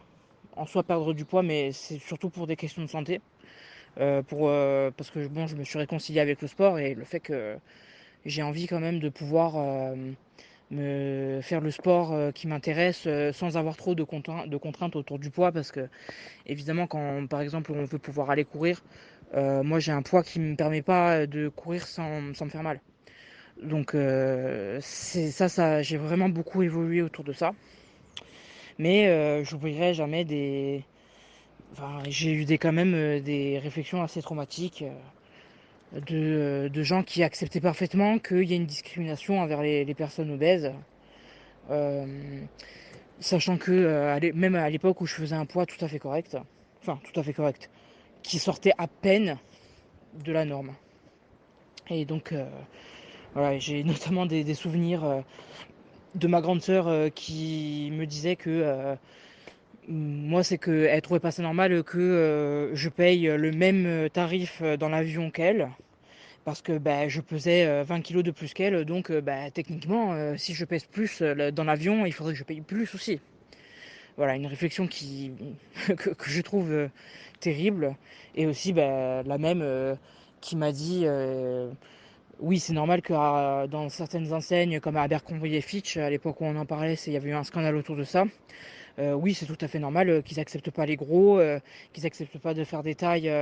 en soi perdre du poids, mais c'est surtout pour des questions de santé. Parce que bon, je me suis réconcilié avec le sport et le fait que j'ai envie quand même de pouvoir me faire le sport qui m'intéresse sans avoir trop de contraintes autour du poids parce que évidemment quand par exemple on veut pouvoir aller courir, moi j'ai un poids qui me permet pas de courir sans me faire mal. Donc c'est ça j'ai vraiment beaucoup évolué autour de ça. Mais j'oublierai jamais enfin, j'ai eu quand même des réflexions assez traumatiques de gens qui acceptaient parfaitement qu'il y ait une discrimination envers les personnes obèses. Euh, Sachant que même à l'époque où je faisais un poids tout à fait correct, enfin tout à fait correct, qui sortait à peine de la norme. Et donc voilà, j'ai notamment des souvenirs de ma grande sœur qui me disait que moi c'est qu'elle trouvait pas ça normal que je paye le même tarif dans l'avion qu'elle. Parce que bah, je pesais 20 kilos de plus qu'elle, donc bah, techniquement, si je pèse plus dans l'avion, il faudrait que je paye plus aussi. Voilà, une réflexion que je trouve terrible. Et aussi bah, la même qui m'a dit oui, c'est normal que dans certaines enseignes comme à Abercrombie et Fitch, à l'époque où on en parlait, il y avait eu un scandale autour de ça. Oui, c'est tout à fait normal qu'ils acceptent pas les gros, qu'ils acceptent pas de faire des tailles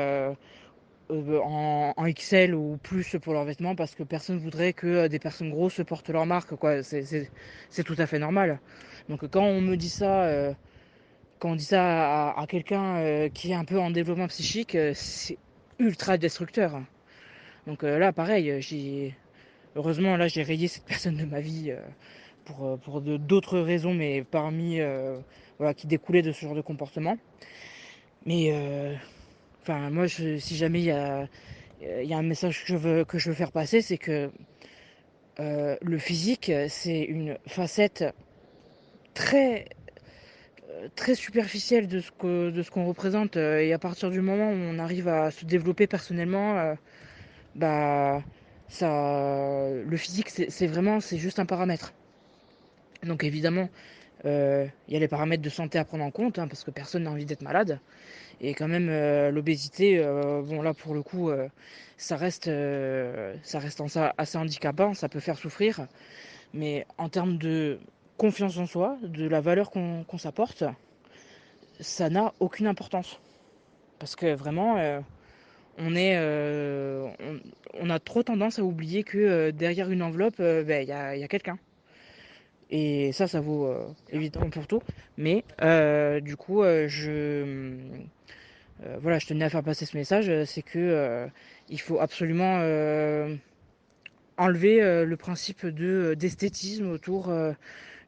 en XL ou plus pour leurs vêtements parce que personne voudrait que des personnes grosses portent leur marque, quoi. C'est tout à fait normal. Donc quand on me dit ça, quand on dit ça à quelqu'un qui est un peu en développement psychique, c'est ultra destructeur. Donc là, pareil, heureusement, là, j'ai rayé cette personne de ma vie pour d'autres raisons, mais parmi voilà, qui découlaient de ce genre de comportement. Mais enfin, moi, si jamais il y a un message que je veux faire passer, c'est que le physique, c'est une facette très, très superficielle de ce qu'on représente. Et à partir du moment où on arrive à se développer personnellement, bah, le physique, c'est juste un paramètre. Donc évidemment, il y a les paramètres de santé à prendre en compte, hein, parce que personne n'a envie d'être malade. Et quand même, l'obésité, bon là pour le coup, ça reste assez handicapant, ça peut faire souffrir. Mais en termes de confiance en soi, de la valeur qu'on s'apporte, ça n'a aucune importance. Parce que vraiment, on a trop tendance à oublier que derrière une enveloppe, il y a quelqu'un. Et ça vaut évidemment pour tout. Mais du coup, voilà, je tenais à faire passer ce message, c'est que il faut absolument enlever le principe d'esthétisme autour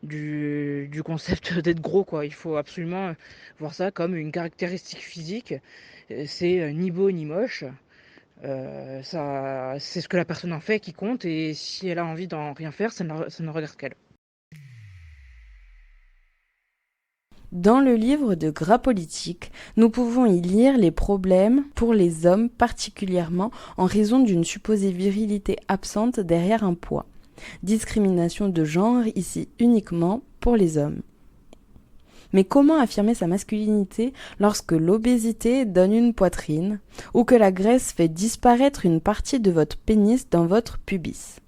du concept d'être gros, quoi. Il faut absolument voir ça comme une caractéristique physique. C'est ni beau ni moche. C'est ce que la personne en fait qui compte, et si elle a envie d'en rien faire, ça ne regarde qu'elle. Dans le livre de Gras Politique, nous pouvons y lire les problèmes pour les hommes, particulièrement en raison d'une supposée virilité absente derrière un poids. Discrimination de genre ici uniquement pour les hommes. Mais comment affirmer sa masculinité lorsque l'obésité donne une poitrine ou que la graisse fait disparaître une partie de votre pénis dans votre pubis?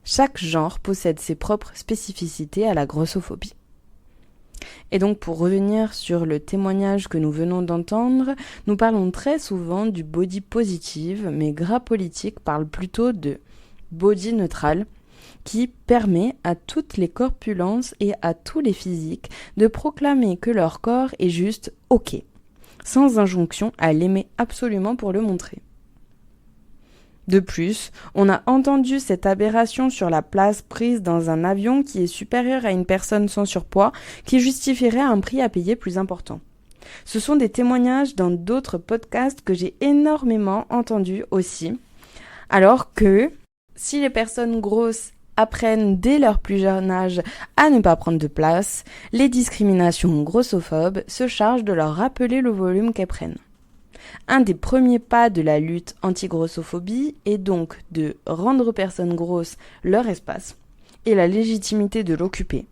Chaque genre possède ses propres spécificités à la grossophobie. Et donc pour revenir sur le témoignage que nous venons d'entendre, nous parlons très souvent du body positive, mais Gras Politique parle plutôt de body neutral, qui permet à toutes les corpulences et à tous les physiques de proclamer que leur corps est juste OK, sans injonction à l'aimer absolument pour le montrer. De plus, on a entendu cette aberration sur la place prise dans un avion qui est supérieure à une personne sans surpoids qui justifierait un prix à payer plus important. Ce sont des témoignages dans d'autres podcasts que j'ai énormément entendus aussi. Alors que si les personnes grosses apprennent dès leur plus jeune âge à ne pas prendre de place, les discriminations grossophobes se chargent de leur rappeler le volume qu'elles prennent. Un des premiers pas de la lutte anti-grossophobie est donc de rendre aux personnes grosses leur espace et la légitimité de l'occuper.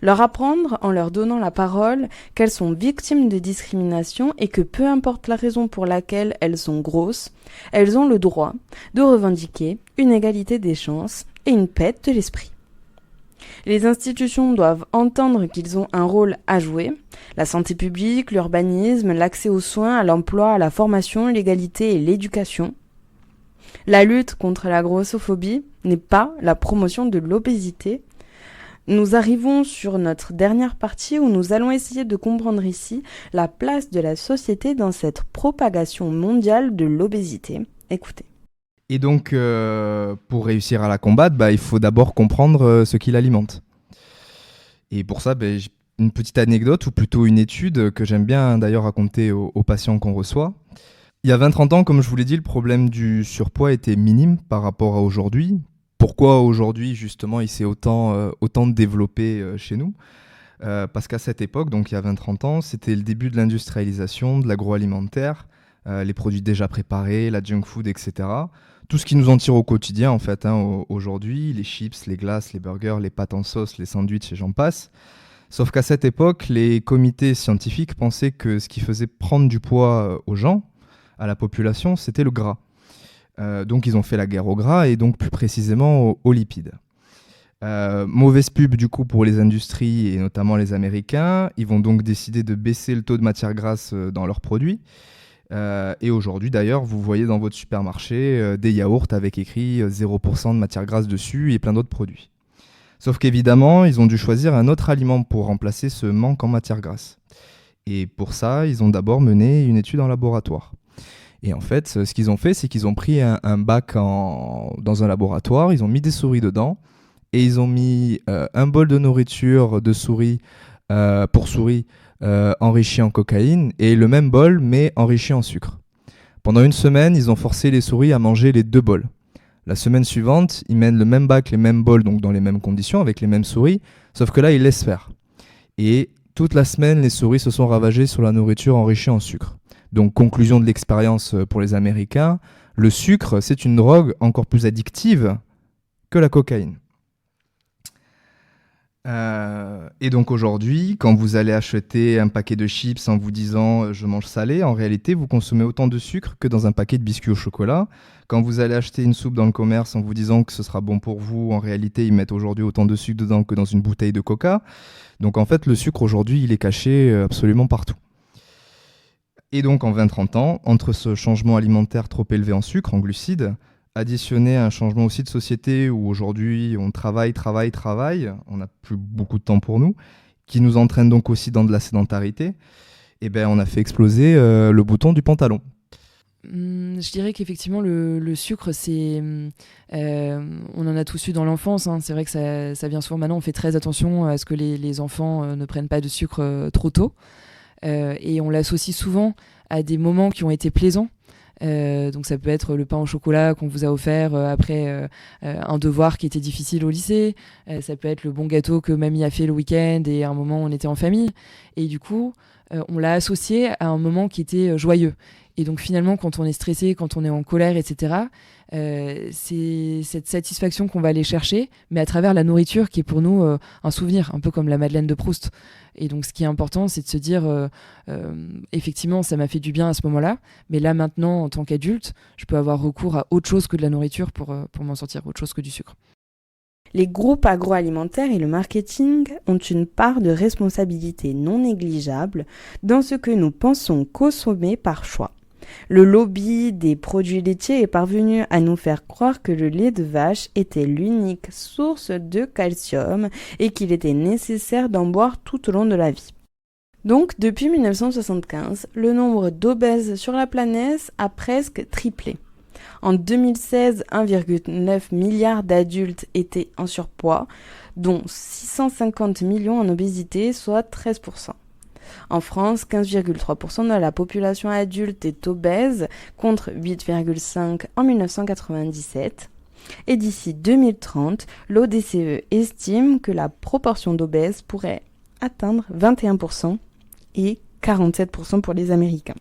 Leur apprendre en leur donnant la parole qu'elles sont victimes de discrimination et que peu importe la raison pour laquelle elles sont grosses, elles ont le droit de revendiquer une égalité des chances et une paix de l'esprit. Les institutions doivent entendre qu'ils ont un rôle à jouer. La santé publique, l'urbanisme, l'accès aux soins, à l'emploi, à la formation, l'égalité et l'éducation. La lutte contre la grossophobie n'est pas la promotion de l'obésité. Nous arrivons sur notre dernière partie où nous allons essayer de comprendre ici la place de la société dans cette propagation mondiale de l'obésité. Écoutez. Et donc, pour réussir à la combattre, il faut d'abord comprendre ce qui l'alimente. Et pour ça, j'ai une petite anecdote, ou plutôt une étude que j'aime bien d'ailleurs raconter aux patients qu'on reçoit. Il y a 20-30 ans, comme je vous l'ai dit, le problème du surpoids était minime par rapport à aujourd'hui. Pourquoi aujourd'hui, justement, il s'est autant développé chez nous ? Parce qu'à cette époque, donc il y a 20-30 ans, c'était le début de l'industrialisation, de l'agroalimentaire, les produits déjà préparés, la junk food, etc. Tout ce qui nous en tire au quotidien, en fait, aujourd'hui, les chips, les glaces, les burgers, les pâtes en sauce, les sandwichs et j'en passe. Sauf qu'à cette époque, les comités scientifiques pensaient que ce qui faisait prendre du poids aux gens, à la population, c'était le gras. Donc ils ont fait la guerre au gras et donc plus précisément aux lipides. Mauvaise pub du coup pour les industries et notamment les Américains. Ils vont donc décider de baisser le taux de matière grasse dans leurs produits. Et aujourd'hui d'ailleurs, vous voyez dans votre supermarché des yaourts avec écrit 0% de matière grasse dessus et plein d'autres produits. Sauf qu'évidemment, ils ont dû choisir un autre aliment pour remplacer ce manque en matière grasse. Et pour ça, ils ont d'abord mené une étude en laboratoire. Et en fait, ce qu'ils ont fait, c'est qu'ils ont pris un bac dans un laboratoire, ils ont mis des souris dedans, et ils ont mis un bol de nourriture de souris pour souris enrichi en cocaïne, et le même bol, mais enrichi en sucre. Pendant une semaine, ils ont forcé les souris à manger les deux bols. La semaine suivante, ils mènent le même bac, les mêmes bols, donc dans les mêmes conditions, avec les mêmes souris, sauf que là, ils laissent faire. Et toute la semaine, les souris se sont ravagées sur la nourriture enrichie en sucre. Donc, conclusion de l'expérience pour les Américains, le sucre, c'est une drogue encore plus addictive que la cocaïne. Et donc aujourd'hui, quand vous allez acheter un paquet de chips en vous disant « je mange salé », en réalité, vous consommez autant de sucre que dans un paquet de biscuits au chocolat. Quand vous allez acheter une soupe dans le commerce en vous disant que ce sera bon pour vous, en réalité, ils mettent aujourd'hui autant de sucre dedans que dans une bouteille de coca. Donc en fait, le sucre aujourd'hui, il est caché absolument partout. Et donc en 20-30 ans, entre ce changement alimentaire trop élevé en sucre, en glucides, additionné à un changement aussi de société où aujourd'hui on travaille, on n'a plus beaucoup de temps pour nous, qui nous entraîne donc aussi dans de la sédentarité, et on a fait exploser le bouton du pantalon. Je dirais qu'effectivement le sucre, c'est, on en a tous eu dans l'enfance, hein. C'est vrai que ça vient souvent maintenant, on fait très attention à ce que les enfants ne prennent pas de sucre trop tôt, et on l'associe souvent à des moments qui ont été plaisants. Donc ça peut être le pain au chocolat qu'on vous a offert après un devoir qui était difficile au lycée, ça peut être le bon gâteau que mamie a fait le week-end et à un moment on était en famille, et du coup on l'a associé à un moment qui était joyeux. Et donc finalement quand on est stressé, quand on est en colère, etc., c'est cette satisfaction qu'on va aller chercher, mais à travers la nourriture qui est pour nous un souvenir, un peu comme la Madeleine de Proust. Et donc ce qui est important, c'est de se dire effectivement ça m'a fait du bien à ce moment-là, mais là maintenant en tant qu'adulte, je peux avoir recours à autre chose que de la nourriture pour m'en sortir, autre chose que du sucre. Les groupes agroalimentaires et le marketing ont une part de responsabilité non négligeable dans ce que nous pensons consommer par choix. Le lobby des produits laitiers est parvenu à nous faire croire que le lait de vache était l'unique source de calcium et qu'il était nécessaire d'en boire tout au long de la vie. Donc, depuis 1975, le nombre d'obèses sur la planète a presque triplé. En 2016, 1,9 milliard d'adultes étaient en surpoids, dont 650 millions en obésité, soit 13%. En France, 15,3% de la population adulte est obèse, contre 8,5% en 1997. Et d'ici 2030, l'ODCE estime que la proportion d'obèses pourrait atteindre 21% et 47% pour les Américains.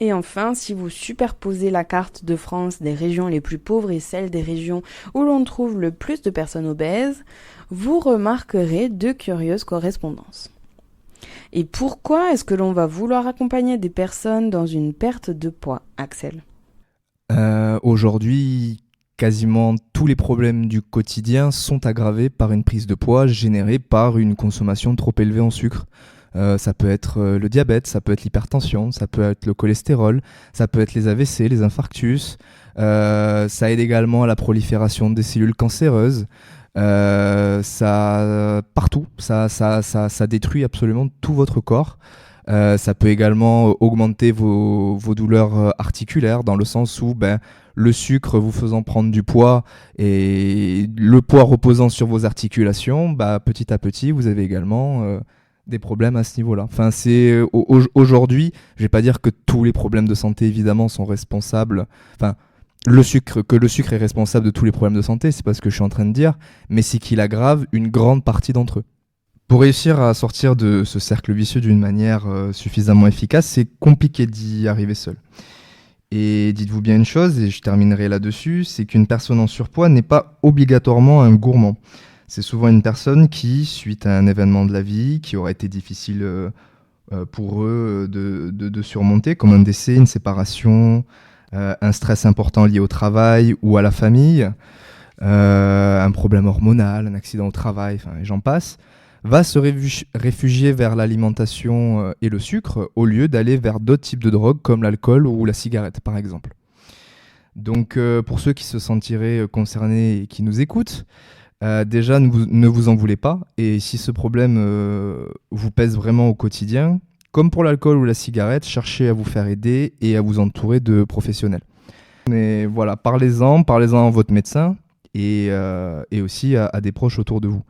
Et enfin, si vous superposez la carte de France des régions les plus pauvres et celle des régions où l'on trouve le plus de personnes obèses, vous remarquerez deux curieuses correspondances. Et pourquoi est-ce que l'on va vouloir accompagner des personnes dans une perte de poids, Axel ? Aujourd'hui, quasiment tous les problèmes du quotidien sont aggravés par une prise de poids générée par une consommation trop élevée en sucre. Ça peut être le diabète, ça peut être l'hypertension, ça peut être le cholestérol, ça peut être les AVC, les infarctus. Ça aide également à la prolifération des cellules cancéreuses. Partout, ça détruit absolument tout votre corps. Ça peut également augmenter vos douleurs articulaires, dans le sens où le sucre vous faisant prendre du poids et le poids reposant sur vos articulations, petit à petit vous avez également des problèmes à ce niveau-là. Enfin, aujourd'hui, je vais pas dire que tous les problèmes de santé évidemment sont responsables. Enfin, le sucre est responsable de tous les problèmes de santé, c'est pas ce que je suis en train de dire, mais c'est qu'il aggrave une grande partie d'entre eux. Pour réussir à sortir de ce cercle vicieux d'une manière suffisamment efficace, c'est compliqué d'y arriver seul. Et dites-vous bien une chose, et je terminerai là-dessus, c'est qu'une personne en surpoids n'est pas obligatoirement un gourmand. C'est souvent une personne qui, suite à un événement de la vie qui aurait été difficile pour eux de surmonter, comme un décès, une séparation, un stress important lié au travail ou à la famille, un problème hormonal, un accident au travail, et j'en passe, va se réfugier vers l'alimentation et le sucre au lieu d'aller vers d'autres types de drogues comme l'alcool ou la cigarette par exemple. Donc pour ceux qui se sentiraient concernés et qui nous écoutent, déjà ne vous en voulez pas, et si ce problème vous pèse vraiment au quotidien, comme pour l'alcool ou la cigarette, cherchez à vous faire aider et à vous entourer de professionnels. Mais voilà, parlez-en à votre médecin et aussi à des proches autour de vous.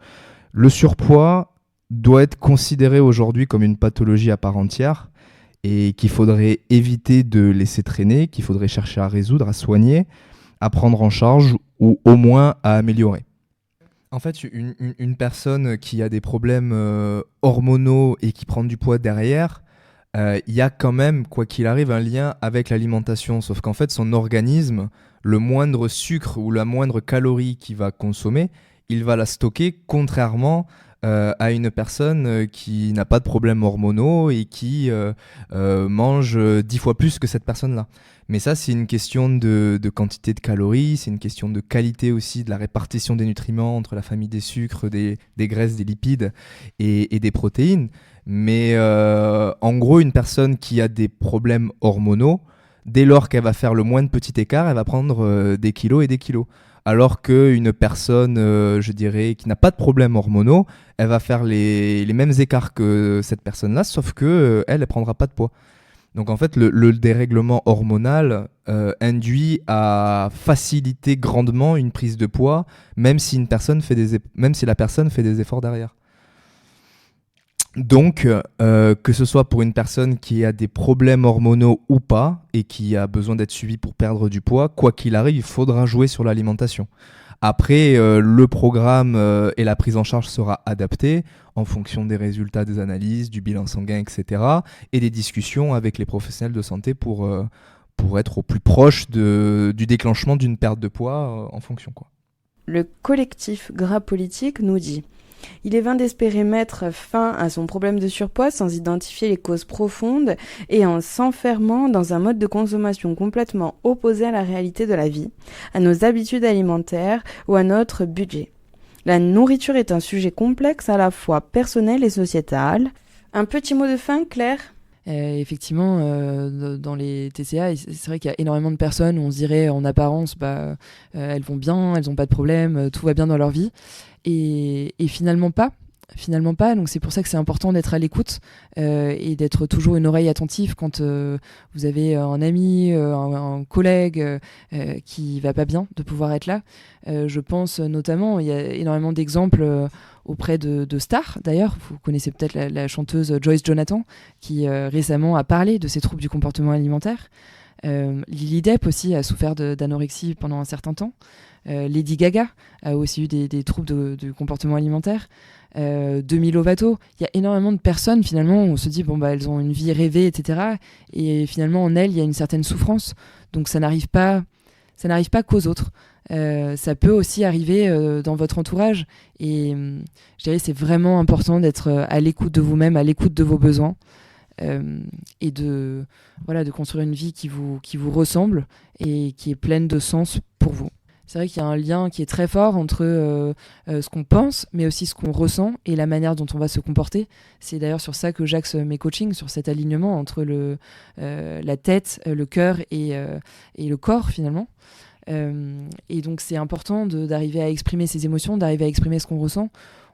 Le surpoids doit être considéré aujourd'hui comme une pathologie à part entière et qu'il faudrait éviter de laisser traîner, qu'il faudrait chercher à résoudre, à soigner, à prendre en charge ou au moins à améliorer. En fait, une personne qui a des problèmes hormonaux et qui prend du poids derrière, il y a quand même, quoi qu'il arrive, un lien avec l'alimentation. Sauf qu'en fait, son organisme, le moindre sucre ou la moindre calorie qu'il va consommer, il va la stocker, contrairement à une personne qui n'a pas de problèmes hormonaux et qui mange 10 fois plus que cette personne-là. Mais ça, c'est une question de quantité de calories, c'est une question de qualité aussi, de la répartition des nutriments entre la famille des sucres, des graisses, des lipides et des protéines. Mais en gros, une personne qui a des problèmes hormonaux, dès lors qu'elle va faire le moins de petit écart, elle va prendre des kilos et des kilos. Alors qu'une personne, je dirais, qui n'a pas de problèmes hormonaux, elle va faire les mêmes écarts que cette personne-là, sauf qu'elle ne prendra pas de poids. Donc en fait, le dérèglement hormonal induit à faciliter grandement une prise de poids, même si la personne fait des efforts derrière. Donc, que ce soit pour une personne qui a des problèmes hormonaux ou pas, et qui a besoin d'être suivie pour perdre du poids, quoi qu'il arrive, il faudra jouer sur l'alimentation. Après, le programme et la prise en charge sera adapté en fonction des résultats des analyses, du bilan sanguin, etc. et des discussions avec les professionnels de santé pour être au plus proche du déclenchement d'une perte de poids en fonction, quoi. Le collectif Gras Politique nous dit: il est vain d'espérer mettre fin à son problème de surpoids sans identifier les causes profondes et en s'enfermant dans un mode de consommation complètement opposé à la réalité de la vie, à nos habitudes alimentaires ou à notre budget. La nourriture est un sujet complexe à la fois personnel et sociétal. Un petit mot de fin, Claire ? Effectivement, dans les TCA, c'est vrai qu'il y a énormément de personnes où on se dirait en apparence, elles vont bien, elles n'ont pas de problème, tout va bien dans leur vie. Et finalement pas. Finalement pas, donc c'est pour ça que c'est important d'être à l'écoute et d'être toujours une oreille attentive quand vous avez un ami, un collègue qui va pas bien, de pouvoir être là. Je pense notamment, il y a énormément d'exemples auprès de stars. D'ailleurs, vous connaissez peut-être la chanteuse Joyce Jonathan qui récemment a parlé de ses troubles du comportement alimentaire. Lily Depp aussi a souffert d'anorexie pendant un certain temps. Lady Gaga a aussi eu des troubles de comportement alimentaire. Demi Lovato, il y a énormément de personnes finalement où on se dit elles ont une vie rêvée, etc. Et finalement en elles il y a une certaine souffrance, donc ça n'arrive pas qu'aux autres. Ça peut aussi arriver dans votre entourage et je dirais c'est vraiment important d'être à l'écoute de vous-même, à l'écoute de vos besoins et de construire une vie qui vous ressemble et qui est pleine de sens pour vous. C'est vrai qu'il y a un lien qui est très fort entre ce qu'on pense, mais aussi ce qu'on ressent et la manière dont on va se comporter. C'est d'ailleurs sur ça que j'axe mes coachings, sur cet alignement entre la tête, le cœur et le corps finalement. Et donc c'est important d'arriver à exprimer ses émotions, d'arriver à exprimer ce qu'on ressent.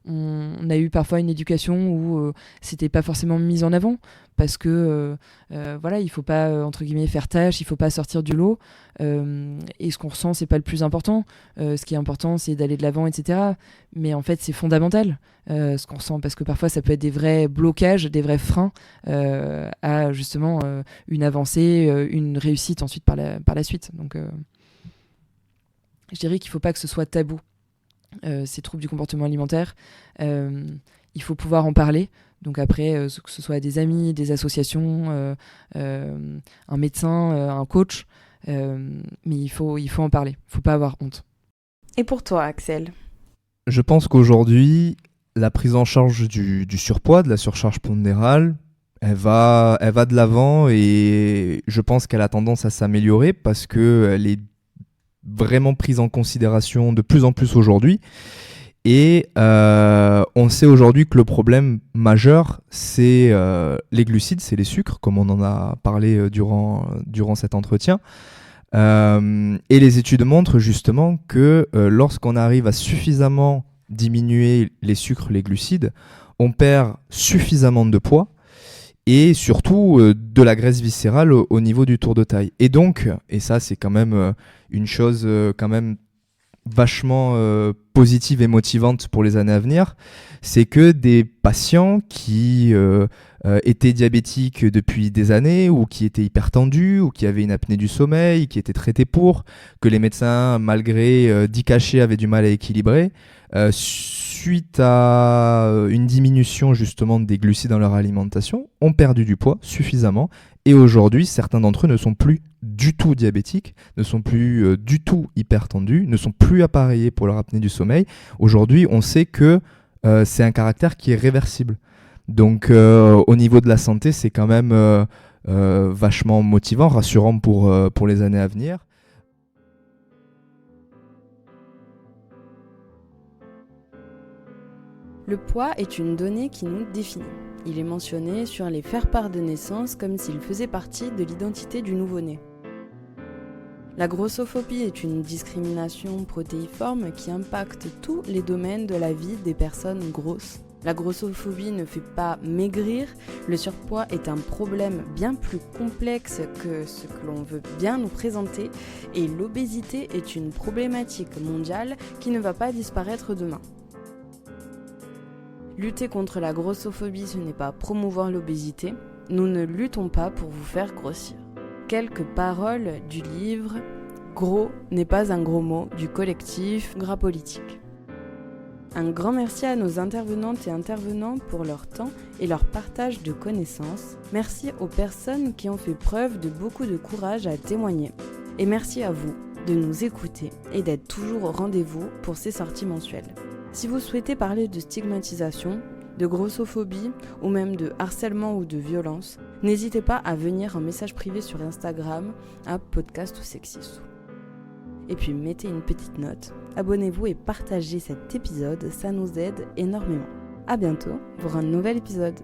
On a eu parfois une éducation où c'était pas forcément mis en avant parce que il faut pas entre guillemets faire tâche, il faut pas sortir du lot et ce qu'on ressent c'est pas le plus important. Ce qui est important c'est d'aller de l'avant, etc. Mais en fait c'est fondamental ce qu'on ressent parce que parfois ça peut être des vrais blocages, des vrais freins à justement une avancée, une réussite ensuite par la suite. Donc je dirais qu'il faut pas que ce soit tabou. Ces troubles du comportement alimentaire, il faut pouvoir en parler. Donc après, que ce soit des amis, des associations, un médecin, un coach, mais il faut en parler. Il ne faut pas avoir honte. Et pour toi, Axel ? Je pense qu'aujourd'hui, la prise en charge du surpoids, de la surcharge pondérale, elle va de l'avant et je pense qu'elle a tendance à s'améliorer parce qu'elle est vraiment prise en considération de plus en plus aujourd'hui. Et on sait aujourd'hui que le problème majeur, c'est les glucides, c'est les sucres, comme on en a parlé durant cet entretien. Et les études montrent justement que lorsqu'on arrive à suffisamment diminuer les sucres, les glucides, on perd suffisamment de poids et surtout de la graisse viscérale au niveau du tour de taille. Et donc, et ça c'est quand même une chose quand même vachement positive et motivante pour les années à venir, c'est que des patients qui étaient diabétiques depuis des années ou qui étaient hypertendus ou qui avaient une apnée du sommeil, qui étaient traités pour, que les médecins, malgré 10 cachets, avaient du mal à équilibrer, suite à une diminution justement des glucides dans leur alimentation, ont perdu du poids suffisamment. Et aujourd'hui, certains d'entre eux ne sont plus du tout diabétiques, ne sont plus du tout hypertendus, ne sont plus appareillés pour leur apnée du sommeil. Aujourd'hui, on sait que c'est un caractère qui est réversible. Donc, au niveau de la santé, c'est quand même vachement motivant, rassurant pour les années à venir. Le poids est une donnée qui nous définit. Il est mentionné sur les faire-part de naissance comme s'il faisait partie de l'identité du nouveau-né. La grossophobie est une discrimination protéiforme qui impacte tous les domaines de la vie des personnes grosses. La grossophobie ne fait pas maigrir, le surpoids est un problème bien plus complexe que ce que l'on veut bien nous présenter et l'obésité est une problématique mondiale qui ne va pas disparaître demain. Lutter contre la grossophobie, ce n'est pas promouvoir l'obésité. Nous ne luttons pas pour vous faire grossir. Quelques paroles du livre « Gros n'est pas un gros mot » du collectif Gras Politique. Un grand merci à nos intervenantes et intervenants pour leur temps et leur partage de connaissances. Merci aux personnes qui ont fait preuve de beaucoup de courage à témoigner. Et merci à vous de nous écouter et d'être toujours au rendez-vous pour ces sorties mensuelles. Si vous souhaitez parler de stigmatisation, de grossophobie ou même de harcèlement ou de violence, n'hésitez pas à venir en message privé sur Instagram à Podcast ou Sexy. Et puis mettez une petite note, abonnez-vous et partagez cet épisode, ça nous aide énormément. À bientôt pour un nouvel épisode.